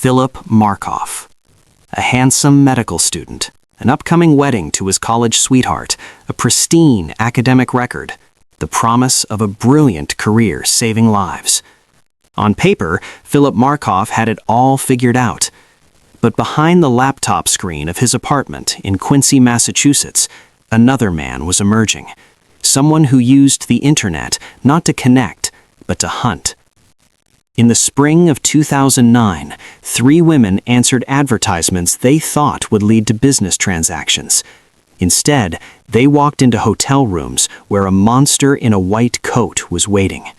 Philip Markoff, a handsome medical student, an upcoming wedding to his college sweetheart, a pristine academic record, the promise of a brilliant career saving lives. On paper, Philip Markoff had it all figured out. But behind the laptop screen of his apartment in Quincy, Massachusetts, another man was emerging. Someone who used the internet not to connect, but to hunt. In the spring of 2009, 3 women answered advertisements they thought would lead to business transactions. Instead, they walked into hotel rooms where a monster in a white coat was waiting.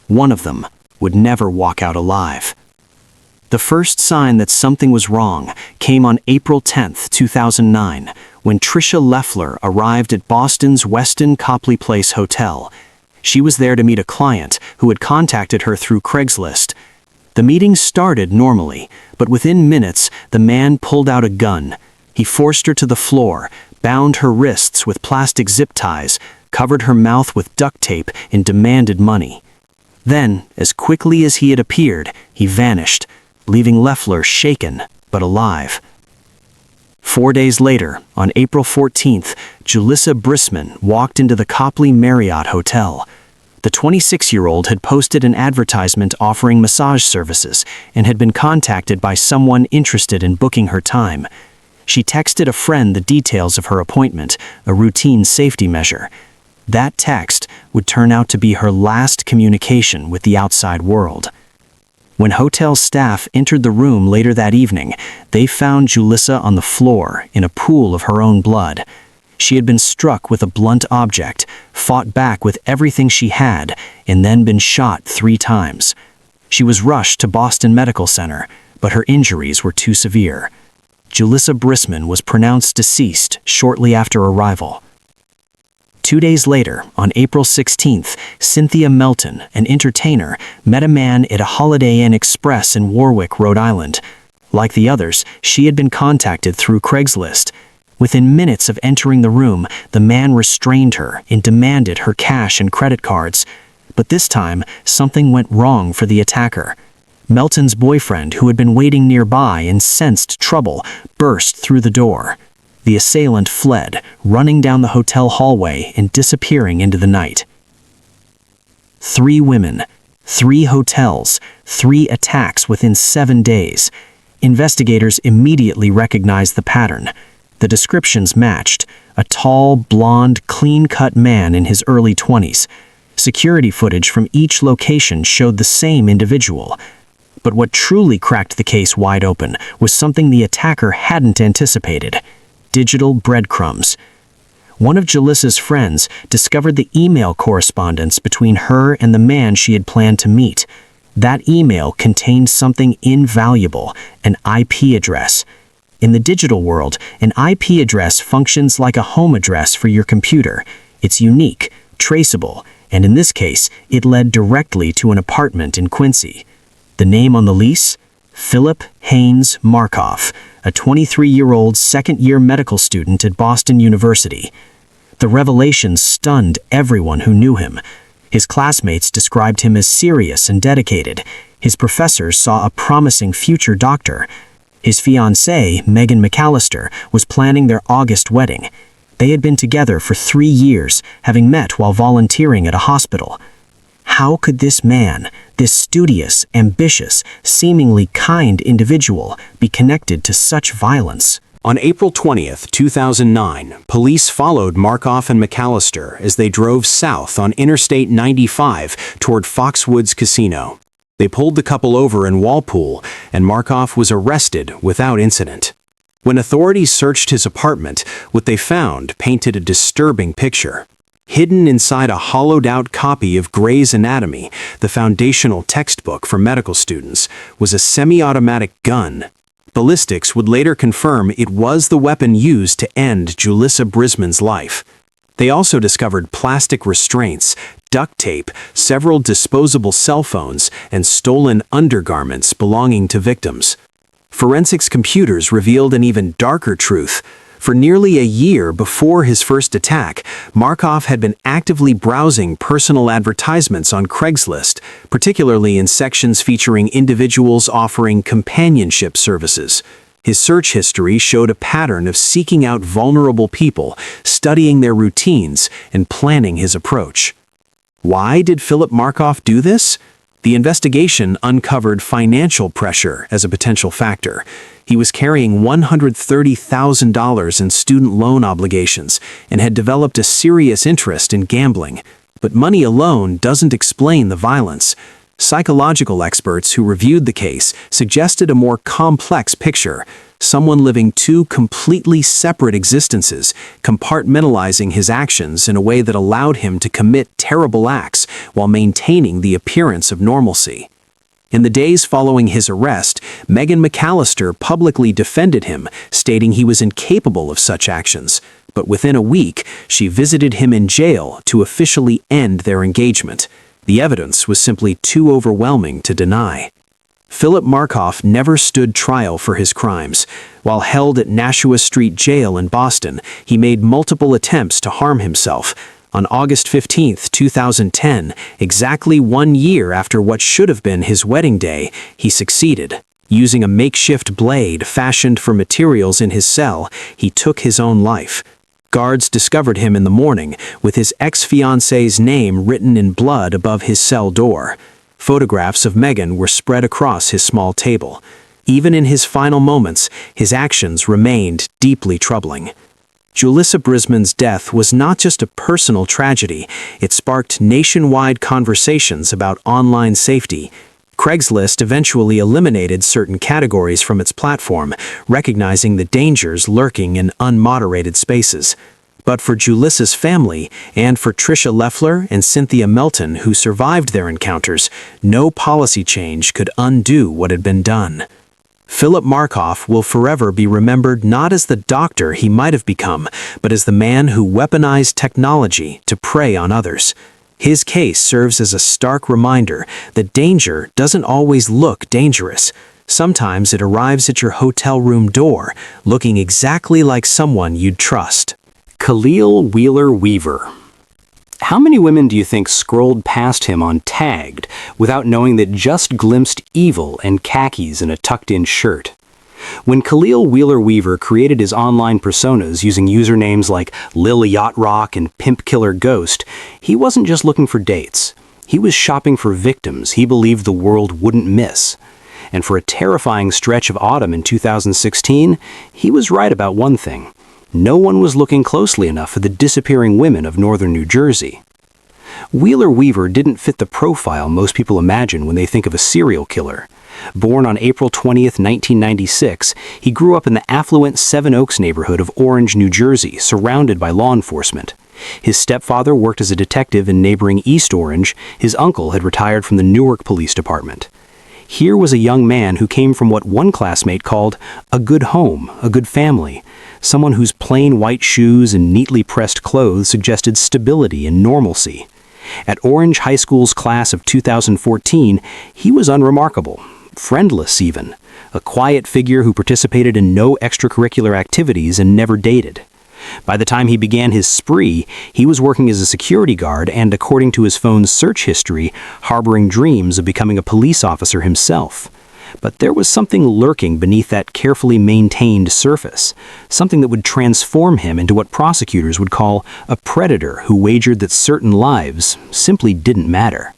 One of them would never walk out alive. The first sign that something was wrong came on April 10, 2009, when Tricia Leffler arrived at Boston's Westin Copley Place Hotel. She was there to meet a client who had contacted her through Craigslist. The meeting started normally, but within minutes, the man pulled out a gun. He forced her to the floor, bound her wrists with plastic zip ties, covered her mouth with duct tape, and demanded money. Then, as quickly as he had appeared, he vanished, leaving Leffler shaken but alive. 4 days later, on April 14th, Julissa Brisman walked into the Copley Marriott Hotel. The 26-year-old had posted an advertisement offering massage services and had been contacted by someone interested in booking her time. She texted a friend the details of her appointment, a routine safety measure. That text would turn out to be her last communication with the outside world. When hotel staff entered the room later that evening, they found Julissa on the floor in a pool of her own blood. She had been struck with a blunt object, fought back with everything she had, and then been shot 3 times. She was rushed to Boston Medical Center, but her injuries were too severe. Julissa Brisman was pronounced deceased shortly after arrival. 2 days later, on April 16th, Cynthia Melton, an entertainer, met a man at a Holiday Inn Express in Warwick, Rhode Island. Like the others, she had been contacted through Craigslist. Within minutes of entering the room, the man restrained her and demanded her cash and credit cards. But this time, something went wrong for the attacker. Melton's boyfriend, who had been waiting nearby and sensed trouble, burst through the door. The assailant fled, running down the hotel hallway and disappearing into the night. 3 women, 3 hotels, 3 attacks within 7 days. Investigators immediately recognized the pattern. The descriptions matched: a tall, blonde, clean-cut man in his early 20s. Security footage from each location showed the same individual. But what truly cracked the case wide open was something the attacker hadn't anticipated: digital breadcrumbs. One of Julissa's friends discovered the email correspondence between her and the man she had planned to meet. That email contained something invaluable: an IP address. In the digital world, an IP address functions like a home address for your computer. It's unique, traceable, and in this case, it led directly to an apartment in Quincy. The name on the lease? Philip Haynes Markoff, a 23-year-old second-year medical student at Boston University. The revelation stunned everyone who knew him. His classmates described him as serious and dedicated. His professors saw a promising future doctor. His fiancée, Megan McAllister, was planning their August wedding. They had been together for 3 years, having met while volunteering at a hospital. How could this man, this studious, ambitious, seemingly kind individual, be connected to such violence? On April 20th, 2009, police followed Markoff and McAllister as they drove south on Interstate 95 toward Foxwoods Casino. They pulled the couple over in Walpole, and Markoff was arrested without incident. When authorities searched his apartment, what they found painted a disturbing picture. Hidden inside a hollowed-out copy of Gray's Anatomy, the foundational textbook for medical students, was a semi-automatic gun. Ballistics would later confirm it was the weapon used to end Julissa Brisman's life. They also discovered plastic restraints, duct tape, several disposable cell phones, and stolen undergarments belonging to victims. Forensics computers revealed an even darker truth. For nearly a year before his first attack, Markov had been actively browsing personal advertisements on Craigslist, particularly in sections featuring individuals offering companionship services. His search history showed a pattern of seeking out vulnerable people, studying their routines, and planning his approach. Why did Philip Markov do this? The investigation uncovered financial pressure as a potential factor. He was carrying $130,000 in student loan obligations and had developed a serious interest in gambling. But money alone doesn't explain the violence. Psychological experts who reviewed the case suggested a more complex picture: someone living two completely separate existences, compartmentalizing his actions in a way that allowed him to commit terrible acts while maintaining the appearance of normalcy. In the days following his arrest, Megan McAllister publicly defended him, stating he was incapable of such actions. But within a week, she visited him in jail to officially end their engagement. The evidence was simply too overwhelming to deny. Philip Markov never stood trial for his crimes. While held at Nashua Street Jail in Boston, he made multiple attempts to harm himself. On August 15, 2010, exactly 1 year after what should have been his wedding day, he succeeded. Using a makeshift blade fashioned from materials in his cell, he took his own life. Guards discovered him in the morning, with his ex-fiancée's name written in blood above his cell door. Photographs of Megan were spread across his small table. Even in his final moments, his actions remained deeply troubling. Julissa Brisman's death was not just a personal tragedy, it sparked nationwide conversations about online safety. Craigslist eventually eliminated certain categories from its platform, recognizing the dangers lurking in unmoderated spaces. But for Julissa's family, and for Tricia Leffler and Cynthia Melton, who survived their encounters, no policy change could undo what had been done. Philip Markov will forever be remembered not as the doctor he might have become, but as the man who weaponized technology to prey on others. His case serves as a stark reminder that danger doesn't always look dangerous. Sometimes it arrives at your hotel room door, looking exactly like someone you'd trust. Khalil Wheeler Weaver. How many women do you think scrolled past him on Tagged without knowing that just glimpsed evil and khakis in a tucked-in shirt? When Khalil Wheeler Weaver created his online personas using usernames like Lil Yacht Rock and Pimp Killer Ghost, he wasn't just looking for dates. He was shopping for victims he believed the world wouldn't miss. And for a terrifying stretch of autumn in 2016, he was right about one thing. No one was looking closely enough for the disappearing women of northern New Jersey. Wheeler Weaver didn't fit the profile most people imagine when they think of a serial killer. Born on April 20, 1996, he grew up in the affluent Seven Oaks neighborhood of Orange, New Jersey, surrounded by law enforcement. His stepfather worked as a detective in neighboring East Orange. His uncle had retired from the Newark Police Department. Here was a young man who came from what one classmate called a good home, a good family, someone whose plain white shoes and neatly pressed clothes suggested stability and normalcy. At Orange High School's class of 2014, he was unremarkable, friendless even, a quiet figure who participated in no extracurricular activities and never dated. By the time he began his spree, he was working as a security guard and, according to his phone's search history, harboring dreams of becoming a police officer himself. But there was something lurking beneath that carefully maintained surface, something that would transform him into what prosecutors would call a predator who wagered that certain lives simply didn't matter.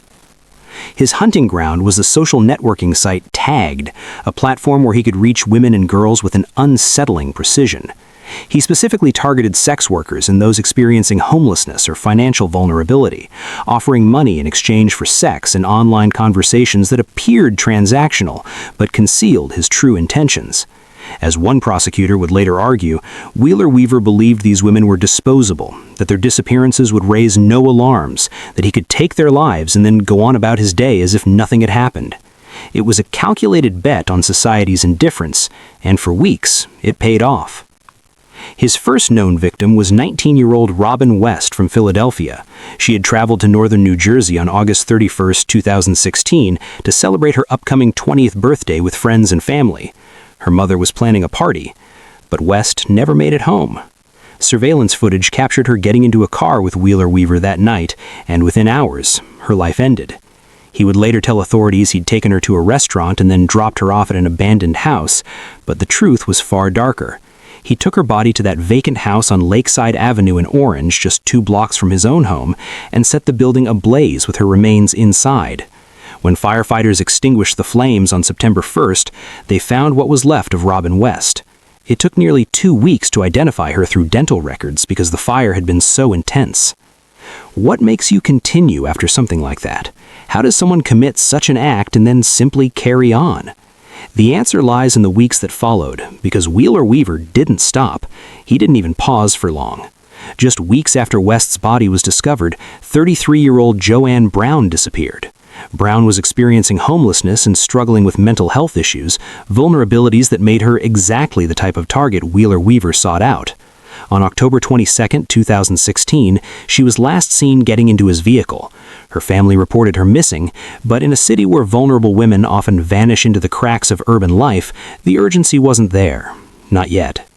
His hunting ground was the social networking site Tagged, a platform where he could reach women and girls with an unsettling precision. He specifically targeted sex workers and those experiencing homelessness or financial vulnerability, offering money in exchange for sex in online conversations that appeared transactional, but concealed his true intentions. As one prosecutor would later argue, Wheeler Weaver believed these women were disposable, that their disappearances would raise no alarms, that he could take their lives and then go on about his day as if nothing had happened. It was a calculated bet on society's indifference, and for weeks, it paid off. His first known victim was 19-year-old Robin West from Philadelphia. She had traveled to northern New Jersey on August 31, 2016, to celebrate her upcoming 20th birthday with friends and family. Her mother was planning a party. but West never made it home. Surveillance footage captured her getting into a car with Wheeler Weaver that night, and within hours, her life ended. He would later tell authorities he'd taken her to a restaurant and then dropped her off at an abandoned house, but the truth was far darker. He took her body to that vacant house on Lakeside Avenue in Orange, just 2 blocks from his own home, and set the building ablaze with her remains inside. When firefighters extinguished the flames on September 1st, they found what was left of Robin West. It took nearly 2 weeks to identify her through dental records because the fire had been so intense. What makes you continue after something like that? How does someone commit such an act and then simply carry on? The answer lies in the weeks that followed, because Wheeler Weaver didn't stop. He didn't even pause for long. Just weeks after West's body was discovered, 33-year-old Joanne Brown disappeared. Brown was experiencing homelessness and struggling with mental health issues, vulnerabilities that made her exactly the type of target Wheeler Weaver sought out. On October 22, 2016, she was last seen getting into his vehicle. Her family reported her missing, but in a city where vulnerable women often vanish into the cracks of urban life, the urgency wasn't there. Not yet.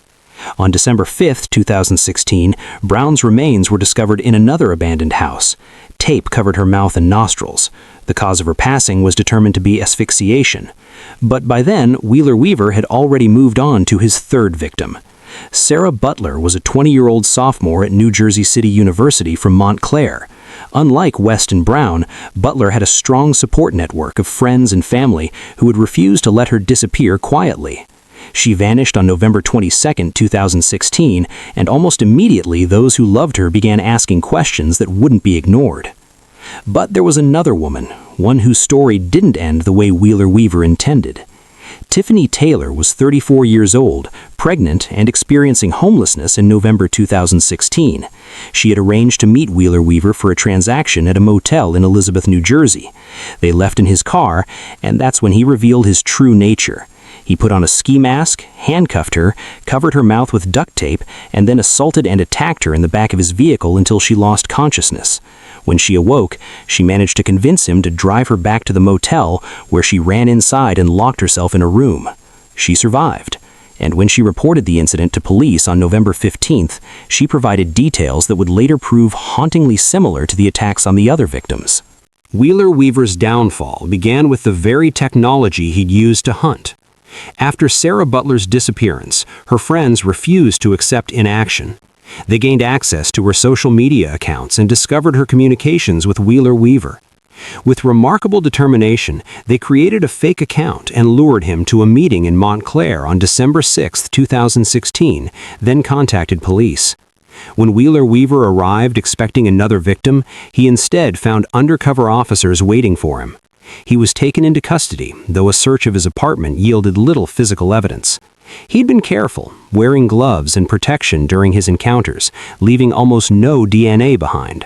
On December 5, 2016, Brown's remains were discovered in another abandoned house. Tape covered her mouth and nostrils. The cause of her passing was determined to be asphyxiation. But by then, Wheeler Weaver had already moved on to his third victim. Sarah Butler was a 20-year-old sophomore at New Jersey City University from Montclair. Unlike West and Brown, Butler had a strong support network of friends and family who would refuse to let her disappear quietly. She vanished on November 22, 2016, and almost immediately those who loved her began asking questions that wouldn't be ignored. But there was another woman, one whose story didn't end the way Wheeler Weaver intended. Tiffany Taylor was 34 years old, pregnant, and experiencing homelessness in November 2016. She had arranged to meet Wheeler Weaver for a transaction at a motel in Elizabeth, New Jersey. They left in his car, and that's when he revealed his true nature. He put on a ski mask, handcuffed her, covered her mouth with duct tape, and then assaulted and attacked her in the back of his vehicle until she lost consciousness. When she awoke, she managed to convince him to drive her back to the motel, where she ran inside and locked herself in a room. She survived, and when she reported the incident to police on November 15th, she provided details that would later prove hauntingly similar to the attacks on the other victims. Wheeler Weaver's downfall began with the very technology he'd used to hunt. After Sarah Butler's disappearance, her friends refused to accept inaction. They gained access to her social media accounts and discovered her communications with Wheeler Weaver. With remarkable determination, they created a fake account and lured him to a meeting in Montclair on December 6, 2016, then contacted police. When Wheeler Weaver arrived expecting another victim, he instead found undercover officers waiting for him. He was taken into custody, though a search of his apartment yielded little physical evidence. He'd been careful, wearing gloves and protection during his encounters, leaving almost no DNA behind.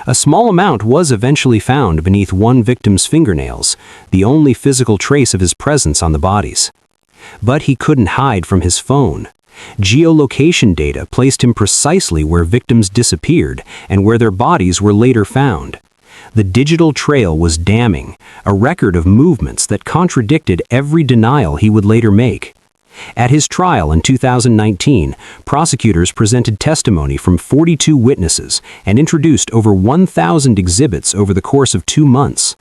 A small amount was eventually found beneath one victim's fingernails, the only physical trace of his presence on the bodies. But he couldn't hide from his phone. Geolocation data placed him precisely where victims disappeared and where their bodies were later found. The digital trail was damning, a record of movements that contradicted every denial he would later make. At his trial in 2019, prosecutors presented testimony from 42 witnesses and introduced over 1,000 exhibits over the course of 2 months.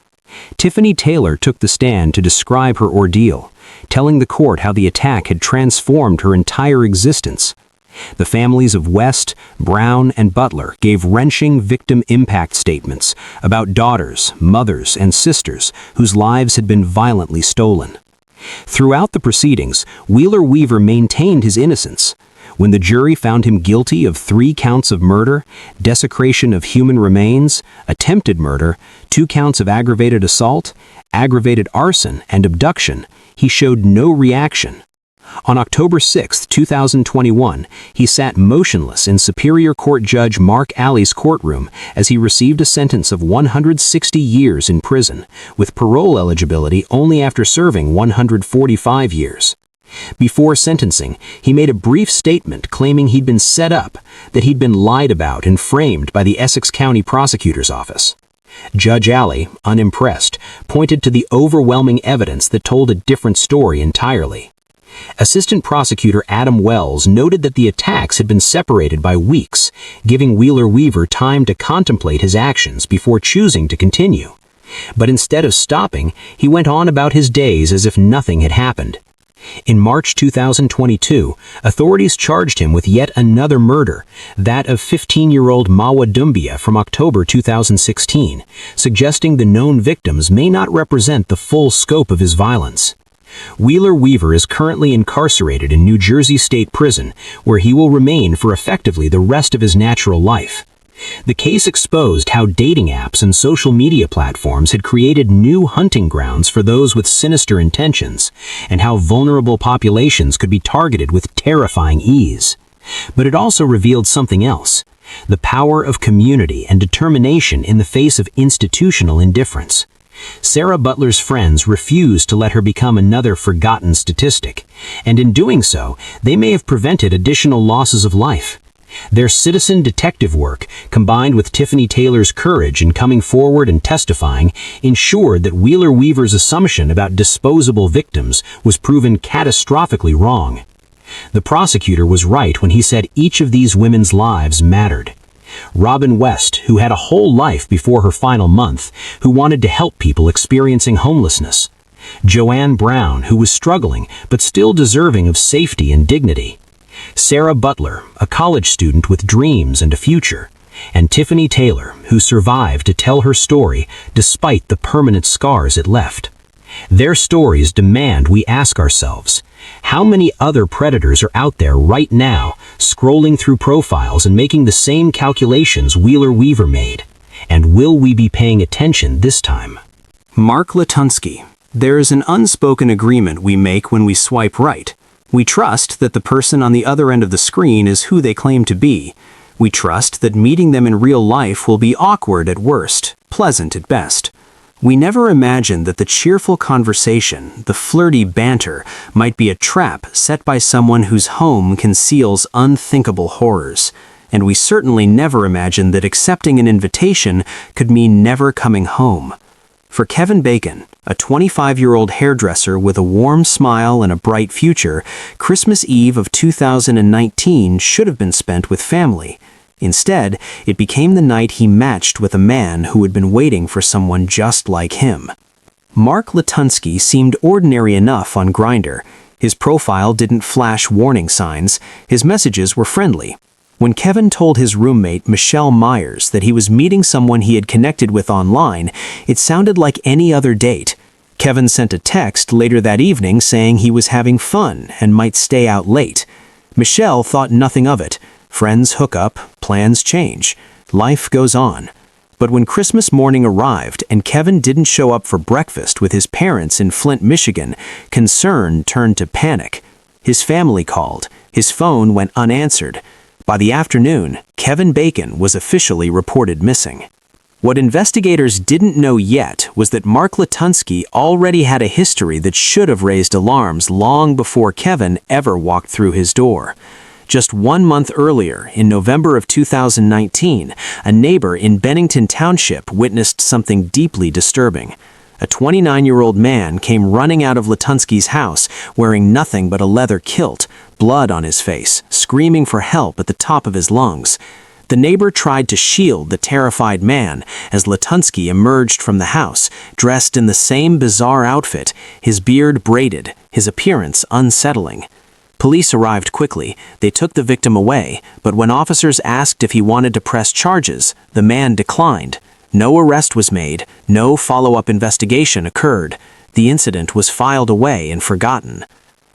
Tiffany Taylor took the stand to describe her ordeal, telling the court how the attack had transformed her entire existence. The families of West, Brown, and Butler gave wrenching victim impact statements about daughters, mothers, and sisters whose lives had been violently stolen. Throughout the proceedings, Wheeler Weaver maintained his innocence. When the jury found him guilty of 3 counts of murder, desecration of human remains, attempted murder, 2 counts of aggravated assault, aggravated arson, and abduction, he showed no reaction. On October 6, 2021, he sat motionless in Superior Court Judge Mark Alley's courtroom as he received a sentence of 160 years in prison, with parole eligibility only after serving 145 years. Before sentencing, he made a brief statement claiming he'd been set up, that he'd been lied about and framed by the Essex County Prosecutor's Office. Judge Alley, unimpressed, pointed to the overwhelming evidence that told a different story entirely. Assistant Prosecutor Adam Wells noted that the attacks had been separated by weeks, giving Wheeler Weaver time to contemplate his actions before choosing to continue. But instead of stopping, he went on about his days as if nothing had happened. In March 2022, authorities charged him with yet another murder, that of 15-year-old Mawa Dumbia from October 2016, suggesting the known victims may not represent the full scope of his violence. Wheeler Weaver is currently incarcerated in New Jersey State Prison, where he will remain for effectively the rest of his natural life. The case exposed how dating apps and social media platforms had created new hunting grounds for those with sinister intentions, and how vulnerable populations could be targeted with terrifying ease. But it also revealed something else: the power of community and determination in the face of institutional indifference. Sarah Butler's friends refused to let her become another forgotten statistic, and in doing so, they may have prevented additional losses of life. Their citizen detective work, combined with Tiffany Taylor's courage in coming forward and testifying, ensured that Wheeler Weaver's assumption about disposable victims was proven catastrophically wrong. The prosecutor was right when he said each of these women's lives mattered. Robin West, who had a whole life before her final month, who wanted to help people experiencing homelessness. Joanne Brown, who was struggling but still deserving of safety and dignity. Sarah Butler, a college student with dreams and a future. And Tiffany Taylor, who survived to tell her story despite the permanent scars it left. Their stories demand we ask ourselves, how many other predators are out there right now, scrolling through profiles and making the same calculations Wheeler Weaver made? And will we be paying attention this time? Mark Latunsky. There is an unspoken agreement we make when we swipe right. We trust that the person on the other end of the screen is who they claim to be. We trust that meeting them in real life will be awkward at worst, pleasant at best. We never imagine that the cheerful conversation, the flirty banter, might be a trap set by someone whose home conceals unthinkable horrors. And we certainly never imagined that accepting an invitation could mean never coming home. For Kevin Bacon, a 25-year-old hairdresser with a warm smile and a bright future, Christmas Eve of 2019 should have been spent with family. Instead, it became the night he matched with a man who had been waiting for someone just like him. Mark Latunsky seemed ordinary enough on Grindr. His profile didn't flash warning signs. His messages were friendly. When Kevin told his roommate, Michelle Myers, that he was meeting someone he had connected with online, it sounded like any other date. Kevin sent a text later that evening saying he was having fun and might stay out late. Michelle thought nothing of it. Friends hook up, plans change. Life goes on. But when Christmas morning arrived and Kevin didn't show up for breakfast with his parents in Flint, Michigan, concern turned to panic. His family called. His phone went unanswered. By the afternoon, Kevin Bacon was officially reported missing. What investigators didn't know yet was that Mark Latunsky already had a history that should have raised alarms long before Kevin ever walked through his door. Just 1 month earlier, in November of 2019, a neighbor in Bennington Township witnessed something deeply disturbing. A 29-year-old man came running out of Latunsky's house wearing nothing but a leather kilt, blood on his face, screaming for help at the top of his lungs. The neighbor tried to shield the terrified man as Latunsky emerged from the house, dressed in the same bizarre outfit, his beard braided, his appearance unsettling. Police arrived quickly. They took the victim away, but when officers asked if he wanted to press charges, the man declined. No arrest was made, no follow-up investigation occurred. The incident was filed away and forgotten.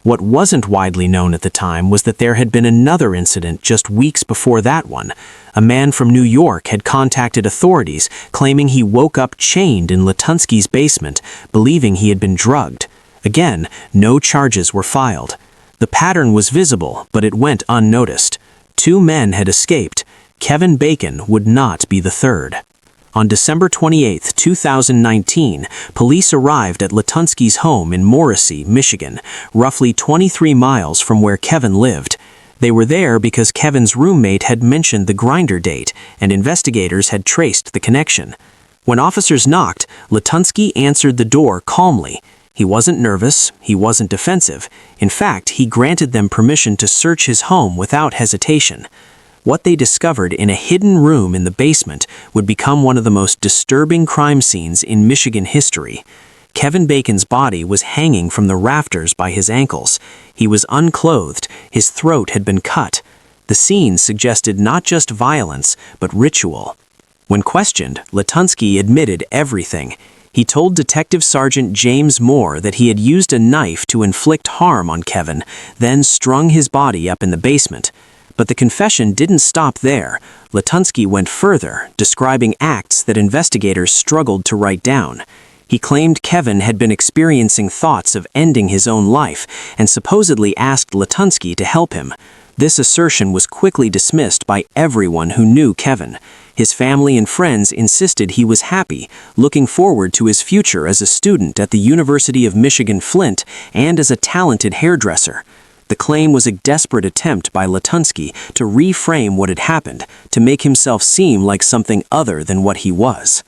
What wasn't widely known at the time was that there had been another incident just weeks before that one. A man from New York had contacted authorities, claiming he woke up chained in Latunsky's basement, believing he had been drugged. Again, no charges were filed. The pattern was visible, but it went unnoticed. 2 men had escaped. Kevin Bacon would not be the third. On December 28, 2019, police arrived at Latunsky's home in Morrissey, Michigan, roughly 23 miles from where Kevin lived. They were there because Kevin's roommate had mentioned the Grindr date, and investigators had traced the connection. When officers knocked, Latunsky answered the door calmly. He wasn't nervous, he wasn't defensive. In fact, he granted them permission to search his home without hesitation. What they discovered in a hidden room in the basement would become one of the most disturbing crime scenes in Michigan history. Kevin Bacon's body was hanging from the rafters by his ankles. He was unclothed, his throat had been cut. The scene suggested not just violence, but ritual. When questioned, Latunsky admitted everything. He told Detective Sergeant James Moore that he had used a knife to inflict harm on Kevin, then strung his body up in the basement. But the confession didn't stop there. Latunsky went further, describing acts that investigators struggled to write down. He claimed Kevin had been experiencing thoughts of ending his own life and supposedly asked Latunsky to help him. This assertion was quickly dismissed by everyone who knew Kevin. His family and friends insisted he was happy, looking forward to his future as a student at the University of Michigan Flint and as a talented hairdresser. The claim was a desperate attempt by Latunsky to reframe what had happened, to make himself seem like something other than what he was.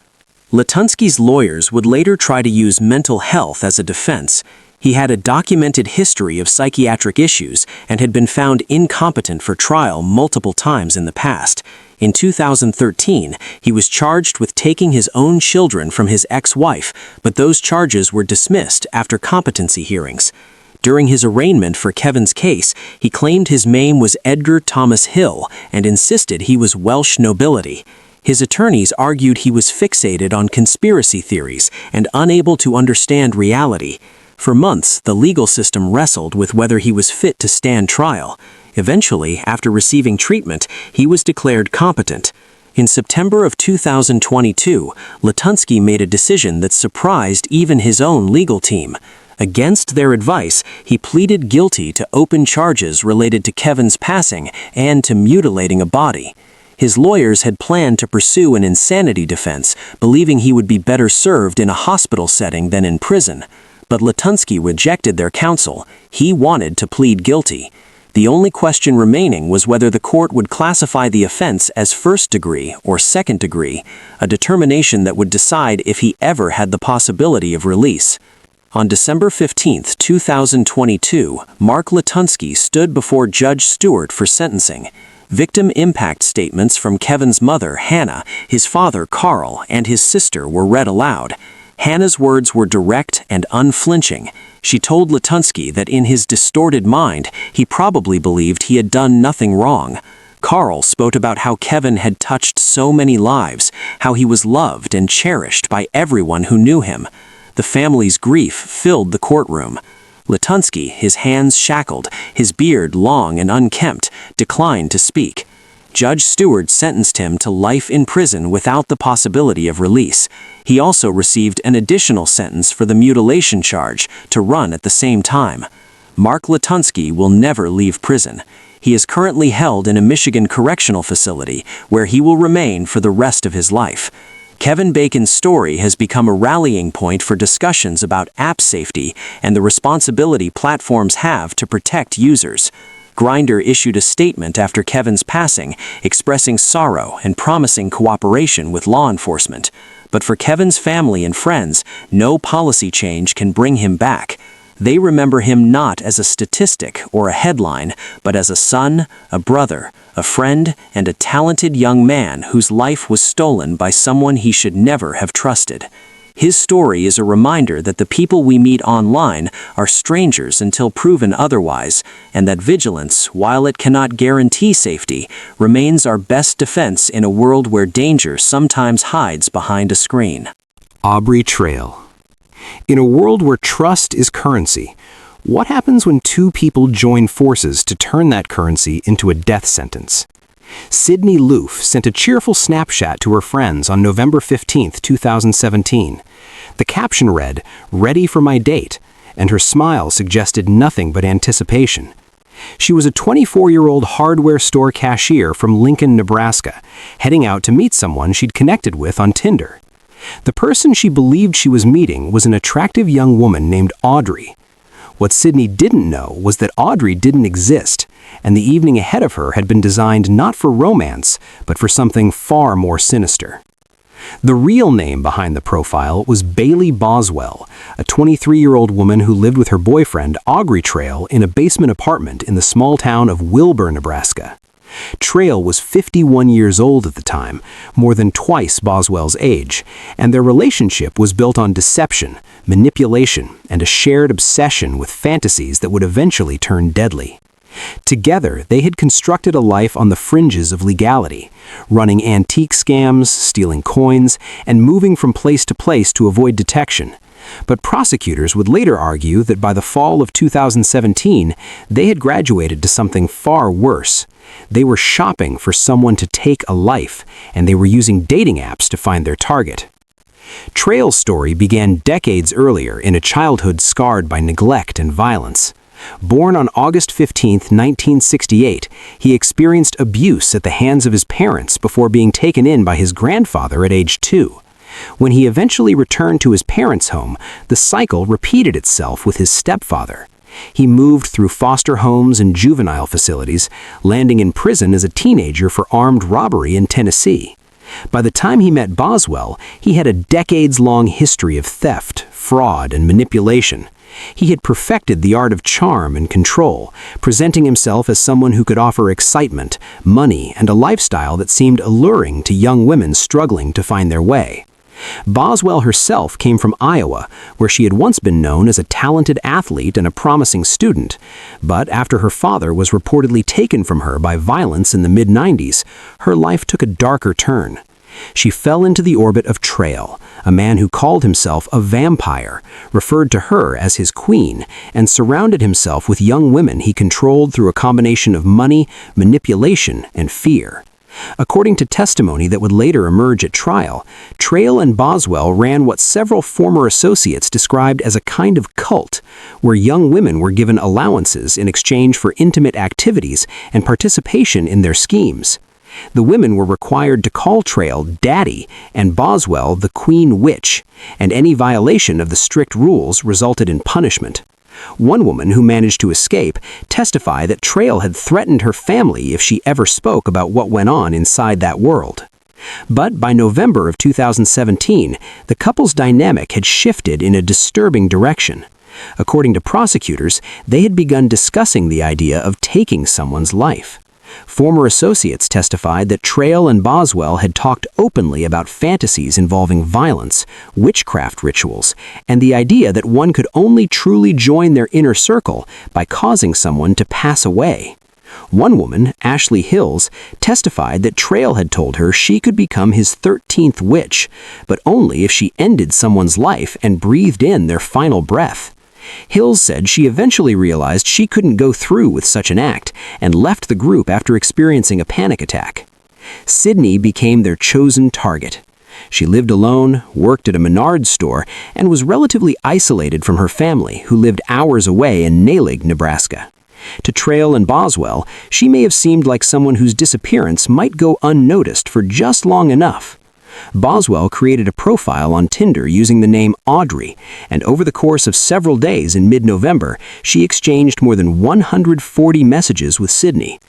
Latunsky's lawyers would later try to use mental health as a defense. He had a documented history of psychiatric issues and had been found incompetent for trial multiple times in the past. In 2013, he was charged with taking his own children from his ex-wife, but those charges were dismissed after competency hearings. During his arraignment for Kevin's case, he claimed his name was Edgar Thomas Hill and insisted he was Welsh nobility. His attorneys argued he was fixated on conspiracy theories and unable to understand reality. For months, the legal system wrestled with whether he was fit to stand trial. Eventually, after receiving treatment, he was declared competent. In September of 2022, Latunsky made a decision that surprised even his own legal team. Against their advice, he pleaded guilty to open charges related to Kevin's passing and to mutilating a body. His lawyers had planned to pursue an insanity defense, believing he would be better served in a hospital setting than in prison. But Latunsky rejected their counsel. He wanted to plead guilty. The only question remaining was whether the court would classify the offense as first degree or second degree, a determination that would decide if he ever had the possibility of release. On December 15, 2022, Mark Latunsky stood before Judge Stewart for sentencing. Victim impact statements from Kevin's mother, Hannah, his father, Carl, and his sister were read aloud. Hannah's words were direct and unflinching. She told Latunsky that in his distorted mind, he probably believed he had done nothing wrong. Carl spoke about how Kevin had touched so many lives, how he was loved and cherished by everyone who knew him. The family's grief filled the courtroom. Latunsky, his hands shackled, his beard long and unkempt, declined to speak. Judge Stewart sentenced him to life in prison without the possibility of release. He also received an additional sentence for the mutilation charge to run at the same time. Mark Latunsky will never leave prison. He is currently held in a Michigan correctional facility where he will remain for the rest of his life. Kevin Bacon's story has become a rallying point for discussions about app safety and the responsibility platforms have to protect users. Grindr issued a statement after Kevin's passing, expressing sorrow and promising cooperation with law enforcement. But for Kevin's family and friends, no policy change can bring him back. They remember him not as a statistic or a headline, but as a son, a brother, a friend, and a talented young man whose life was stolen by someone he should never have trusted. His story is a reminder that the people we meet online are strangers until proven otherwise, and that vigilance, while it cannot guarantee safety, remains our best defense in a world where danger sometimes hides behind a screen. Aubrey Trail. In a world where trust is currency, what happens when two people join forces to turn that currency into a death sentence? Sydney Loof sent a cheerful snapshot to her friends on November 15, 2017. The caption read, "Ready for my date," and her smile suggested nothing but anticipation. She was a 24-year-old hardware store cashier from Lincoln, Nebraska, heading out to meet someone she'd connected with on Tinder. The person she believed she was meeting was an attractive young woman named Audrey. What Sydney didn't know was that Audrey didn't exist, and the evening ahead of her had been designed not for romance, but for something far more sinister. The real name behind the profile was Bailey Boswell, a 23-year-old woman who lived with her boyfriend, Aubrey Trail, in a basement apartment in the small town of Wilbur, Nebraska. Trail was 51 years old at the time, more than twice Boswell's age, and their relationship was built on deception, manipulation, and a shared obsession with fantasies that would eventually turn deadly. Together, they had constructed a life on the fringes of legality, running antique scams, stealing coins, and moving from place to place to avoid detection. But prosecutors would later argue that by the fall of 2017, they had graduated to something far worse. They were shopping for someone to take a life, and they were using dating apps to find their target. Trail's story began decades earlier in a childhood scarred by neglect and violence. Born on August 15, 1968, he experienced abuse at the hands of his parents before being taken in by his grandfather at age 2. When he eventually returned to his parents' home, the cycle repeated itself with his stepfather. He moved through foster homes and juvenile facilities, landing in prison as a teenager for armed robbery in Tennessee. By the time he met Boswell, he had a decades-long history of theft, fraud, and manipulation. He had perfected the art of charm and control, presenting himself as someone who could offer excitement, money, and a lifestyle that seemed alluring to young women struggling to find their way. Boswell herself came from Iowa, where she had once been known as a talented athlete and a promising student. But after her father was reportedly taken from her by violence in the mid-90s, her life took a darker turn. She fell into the orbit of Trail, a man who called himself a vampire, referred to her as his queen, and surrounded himself with young women he controlled through a combination of money, manipulation, and fear. According to testimony that would later emerge at trial, Trail and Boswell ran what several former associates described as a kind of cult, where young women were given allowances in exchange for intimate activities and participation in their schemes. The women were required to call Trail Daddy and Boswell the Queen Witch, and any violation of the strict rules resulted in punishment. One woman who managed to escape testified that Trail had threatened her family if she ever spoke about what went on inside that world. But by November of 2017, the couple's dynamic had shifted in a disturbing direction. According to prosecutors, they had begun discussing the idea of taking someone's life. Former associates testified that Trail and Boswell had talked openly about fantasies involving violence, witchcraft rituals, and the idea that one could only truly join their inner circle by causing someone to pass away. One woman, Ashley Hills, testified that Trail had told her she could become his 13th witch, but only if she ended someone's life and breathed in their final breath. Hills said she eventually realized she couldn't go through with such an act and left the group after experiencing a panic attack. Sydney became their chosen target. She lived alone, worked at a Menards store, and was relatively isolated from her family, who lived hours away in Nalig, Nebraska. To Trail and Boswell, she may have seemed like someone whose disappearance might go unnoticed for just long enough. Boswell created a profile on Tinder using the name Audrey, and over the course of several days in mid-November, she exchanged more than 140 messages with Sydney.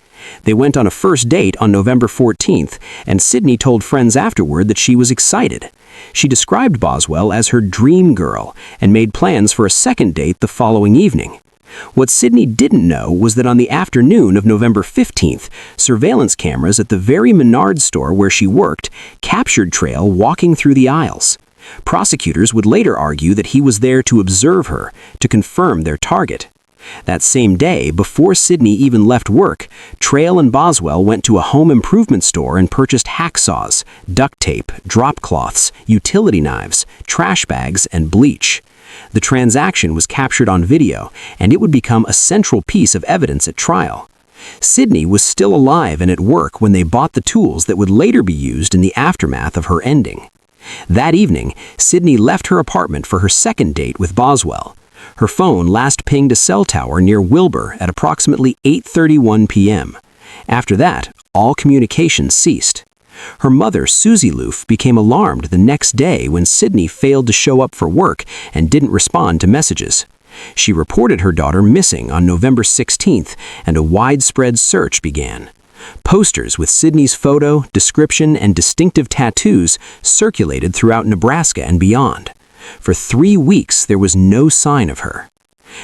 They went on a first date on November 14th, and Sydney told friends afterward that she was excited. She described Boswell as her dream girl and made plans for a second date the following evening. What Sydney didn't know was that on the afternoon of November 15th, surveillance cameras at the very Menards store where she worked captured Trail walking through the aisles. Prosecutors would later argue that he was there to observe her, to confirm their target. That same day, before Sydney even left work, Trail and Boswell went to a home improvement store and purchased hacksaws, duct tape, drop cloths, utility knives, trash bags, and bleach. The transaction was captured on video, and it would become a central piece of evidence at trial. Sydney was still alive and at work when they bought the tools that would later be used in the aftermath of her ending. That evening, Sydney left her apartment for her second date with Boswell. Her phone last pinged a cell tower near Wilbur at approximately 8:31 p.m. After that, all communication ceased. Her mother, Susie Loof, became alarmed the next day when Sydney failed to show up for work and didn't respond to messages. She reported her daughter missing on November 16th, and a widespread search began. Posters with Sydney's photo, description, and distinctive tattoos circulated throughout Nebraska and beyond. For 3 weeks, there was no sign of her.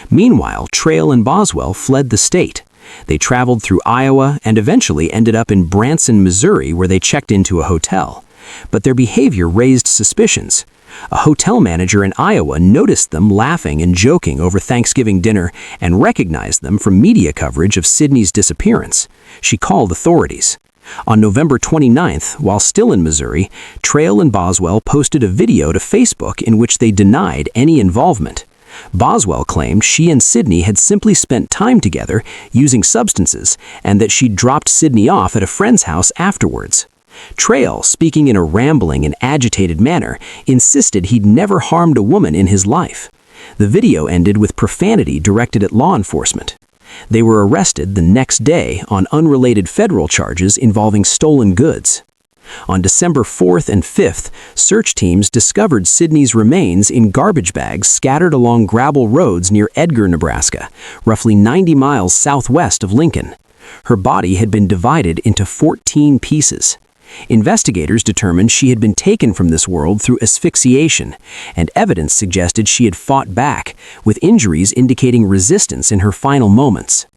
Meanwhile, Trail and Boswell fled the state. They traveled through Iowa and eventually ended up in Branson, Missouri, where they checked into a hotel. But their behavior raised suspicions. A hotel manager in Iowa noticed them laughing and joking over Thanksgiving dinner and recognized them from media coverage of Sydney's disappearance. She called authorities. On November 29th, while still in Missouri, Trail and Boswell posted a video to Facebook in which they denied any involvement. Boswell claimed she and Sydney had simply spent time together using substances and that she'd dropped Sydney off at a friend's house afterwards. Trail, speaking in a rambling and agitated manner, insisted he'd never harmed a woman in his life. The video ended with profanity directed at law enforcement. They were arrested the next day on unrelated federal charges involving stolen goods. On December 4th and 5th, search teams discovered Sydney's remains in garbage bags scattered along gravel roads near Edgar, Nebraska, roughly 90 miles southwest of Lincoln. Her body had been divided into 14 pieces. Investigators determined she had been taken from this world through asphyxiation, and evidence suggested she had fought back, with injuries indicating resistance in her final moments.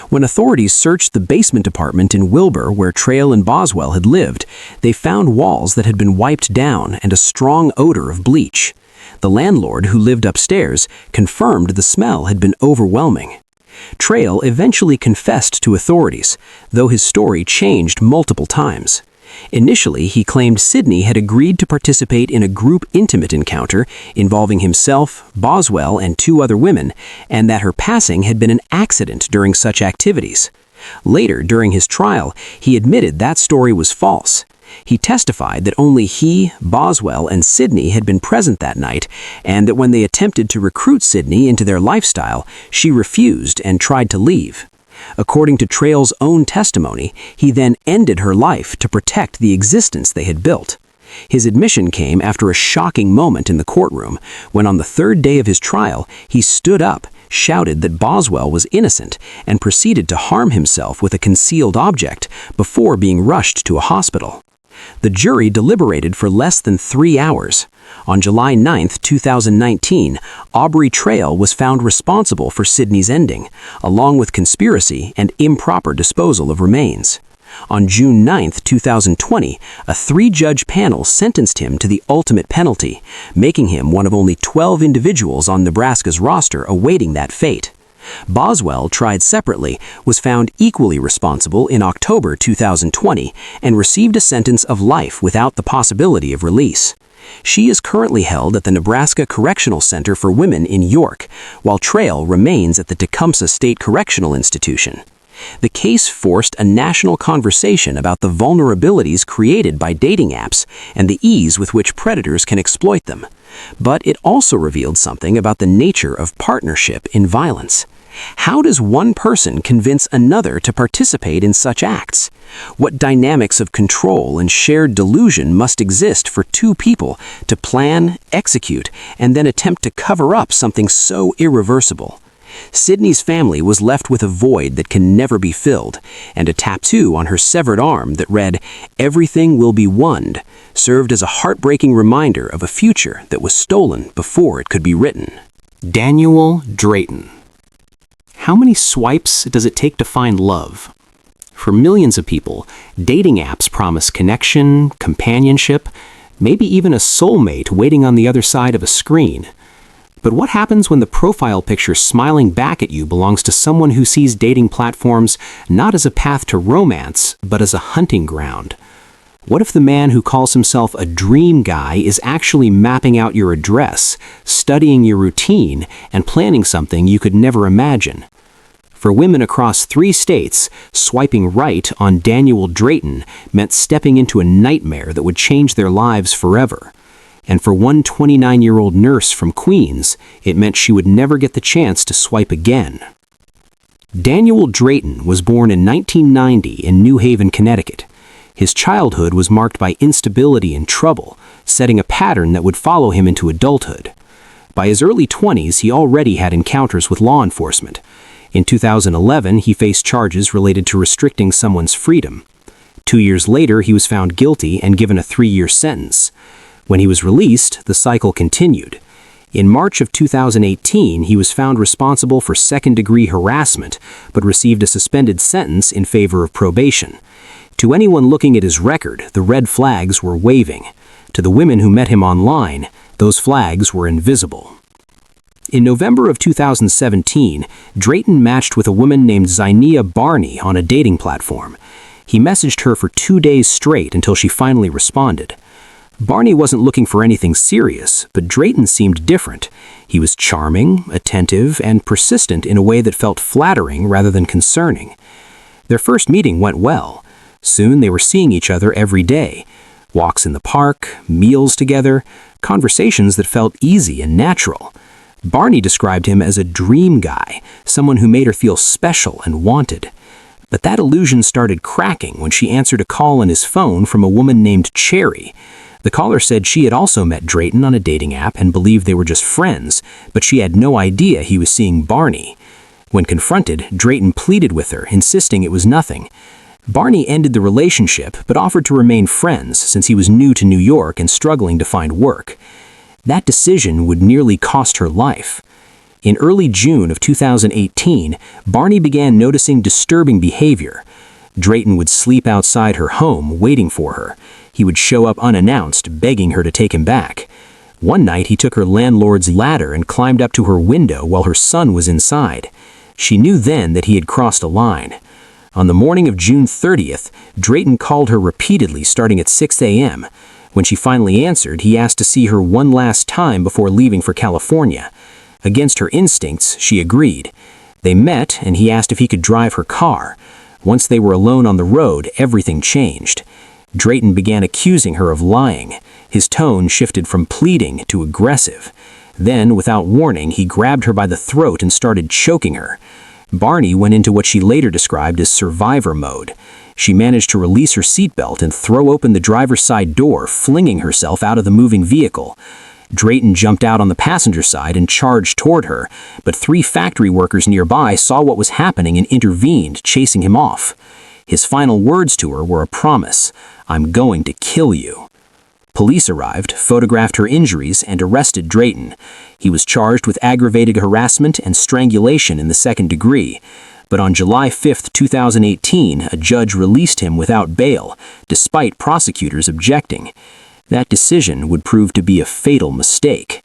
When authorities searched the basement apartment in Wilbur where Trail and Boswell had lived, they found walls that had been wiped down and a strong odor of bleach. The landlord, who lived upstairs, confirmed the smell had been overwhelming. Trail eventually confessed to authorities, though his story changed multiple times. Initially, he claimed Sydney had agreed to participate in a group intimate encounter involving himself, Boswell, and 2 other women, and that her passing had been an accident during such activities. Later, during his trial, he admitted that story was false. He testified that only he, Boswell, and Sydney had been present that night, and that when they attempted to recruit Sydney into their lifestyle, she refused and tried to leave. According to Trail's own testimony, he then ended her life to protect the existence they had built. His admission came after a shocking moment in the courtroom, when on the 3rd day of his trial, he stood up, shouted that Boswell was innocent, and proceeded to harm himself with a concealed object before being rushed to a hospital. The jury deliberated for less than 3 hours. On July 9, 2019, Aubrey Trail was found responsible for Sydney's ending, along with conspiracy and improper disposal of remains. On June 9, 2020, a 3-judge panel sentenced him to the ultimate penalty, making him one of only 12 individuals on Nebraska's roster awaiting that fate. Boswell, tried separately, was found equally responsible in October 2020 and received a sentence of life without the possibility of release. She is currently held at the Nebraska Correctional Center for Women in York, while Trail remains at the Tecumseh State Correctional Institution. The case forced a national conversation about the vulnerabilities created by dating apps and the ease with which predators can exploit them. But it also revealed something about the nature of partnership in violence. How does one person convince another to participate in such acts? What dynamics of control and shared delusion must exist for 2 people to plan, execute, and then attempt to cover up something so irreversible? Sydney's family was left with a void that can never be filled, and a tattoo on her severed arm that read, "Everything will be won," served as a heartbreaking reminder of a future that was stolen before it could be written. Daniel Drayton. How many swipes does it take to find love? For millions of people, dating apps promise connection, companionship, maybe even a soulmate waiting on the other side of a screen. But what happens when the profile picture smiling back at you belongs to someone who sees dating platforms not as a path to romance, but as a hunting ground? What if the man who calls himself a dream guy is actually mapping out your address, studying your routine, and planning something you could never imagine? For women across 3 states, swiping right on Daniel Drayton meant stepping into a nightmare that would change their lives forever. And for one 29-year-old nurse from Queens, it meant she would never get the chance to swipe again. Daniel Drayton was born in 1990 in New Haven, Connecticut. His childhood was marked by instability and trouble, setting a pattern that would follow him into adulthood. By his early 20s, he already had encounters with law enforcement. In 2011, he faced charges related to restricting someone's freedom. 2 years later, he was found guilty and given a 3-year sentence. When he was released, the cycle continued. In March of 2018, he was found responsible for second-degree harassment, but received a suspended sentence in favor of probation. To anyone looking at his record, the red flags were waving. To the women who met him online, those flags were invisible. In November of 2017, Drayton matched with a woman named Zynia Barney on a dating platform. He messaged her for 2 days straight until she finally responded. Barney wasn't looking for anything serious, but Drayton seemed different. He was charming, attentive, and persistent in a way that felt flattering rather than concerning. Their first meeting went well. Soon they were seeing each other every day. Walks in the park, meals together, conversations that felt easy and natural. Barney described him as a dream guy, someone who made her feel special and wanted. But that illusion started cracking when she answered a call on his phone from a woman named Cherry. The caller said she had also met Drayton on a dating app and believed they were just friends, but she had no idea he was seeing Barney. When confronted, Drayton pleaded with her, insisting it was nothing. Barney ended the relationship, but offered to remain friends since he was new to New York and struggling to find work. That decision would nearly cost her life. In early June of 2018, Barney began noticing disturbing behavior. Drayton would sleep outside her home, waiting for her. He would show up unannounced, begging her to take him back. One night, he took her landlord's ladder and climbed up to her window while her son was inside. She knew then that he had crossed a line. On the morning of June 30th, Drayton called her repeatedly starting at 6 a.m. When she finally answered, he asked to see her one last time before leaving for California. Against her instincts, she agreed. They met, and he asked if he could drive her car. Once they were alone on the road, everything changed. Drayton began accusing her of lying. His tone shifted from pleading to aggressive. Then, without warning, he grabbed her by the throat and started choking her. Barney went into what she later described as survivor mode. She managed to release her seatbelt and throw open the driver's side door, flinging herself out of the moving vehicle. Drayton jumped out on the passenger side and charged toward her, but 3 factory workers nearby saw what was happening and intervened, chasing him off. His final words to her were a promise: "I'm going to kill you." Police arrived, photographed her injuries, and arrested Drayton. He was charged with aggravated harassment and strangulation in the 2nd degree. But on July 5, 2018, a judge released him without bail, despite prosecutors objecting. That decision would prove to be a fatal mistake.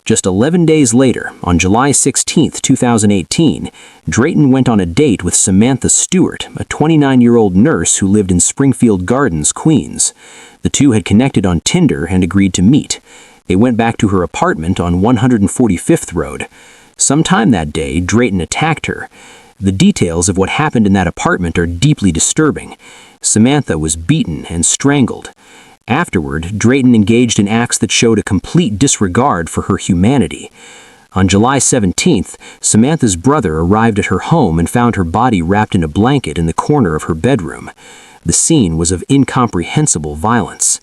Just 11 days later, on July 16, 2018, Drayton went on a date with Samantha Stewart, a 29-year-old nurse who lived in Springfield Gardens, Queens. The two had connected on Tinder and agreed to meet. They went back to her apartment on 145th Road. Sometime that day, Drayton attacked her. The details of what happened in that apartment are deeply disturbing. Samantha was beaten and strangled. Afterward, Drayton engaged in acts that showed a complete disregard for her humanity. On July 17th, Samantha's brother arrived at her home and found her body wrapped in a blanket in the corner of her bedroom. The scene was of incomprehensible violence.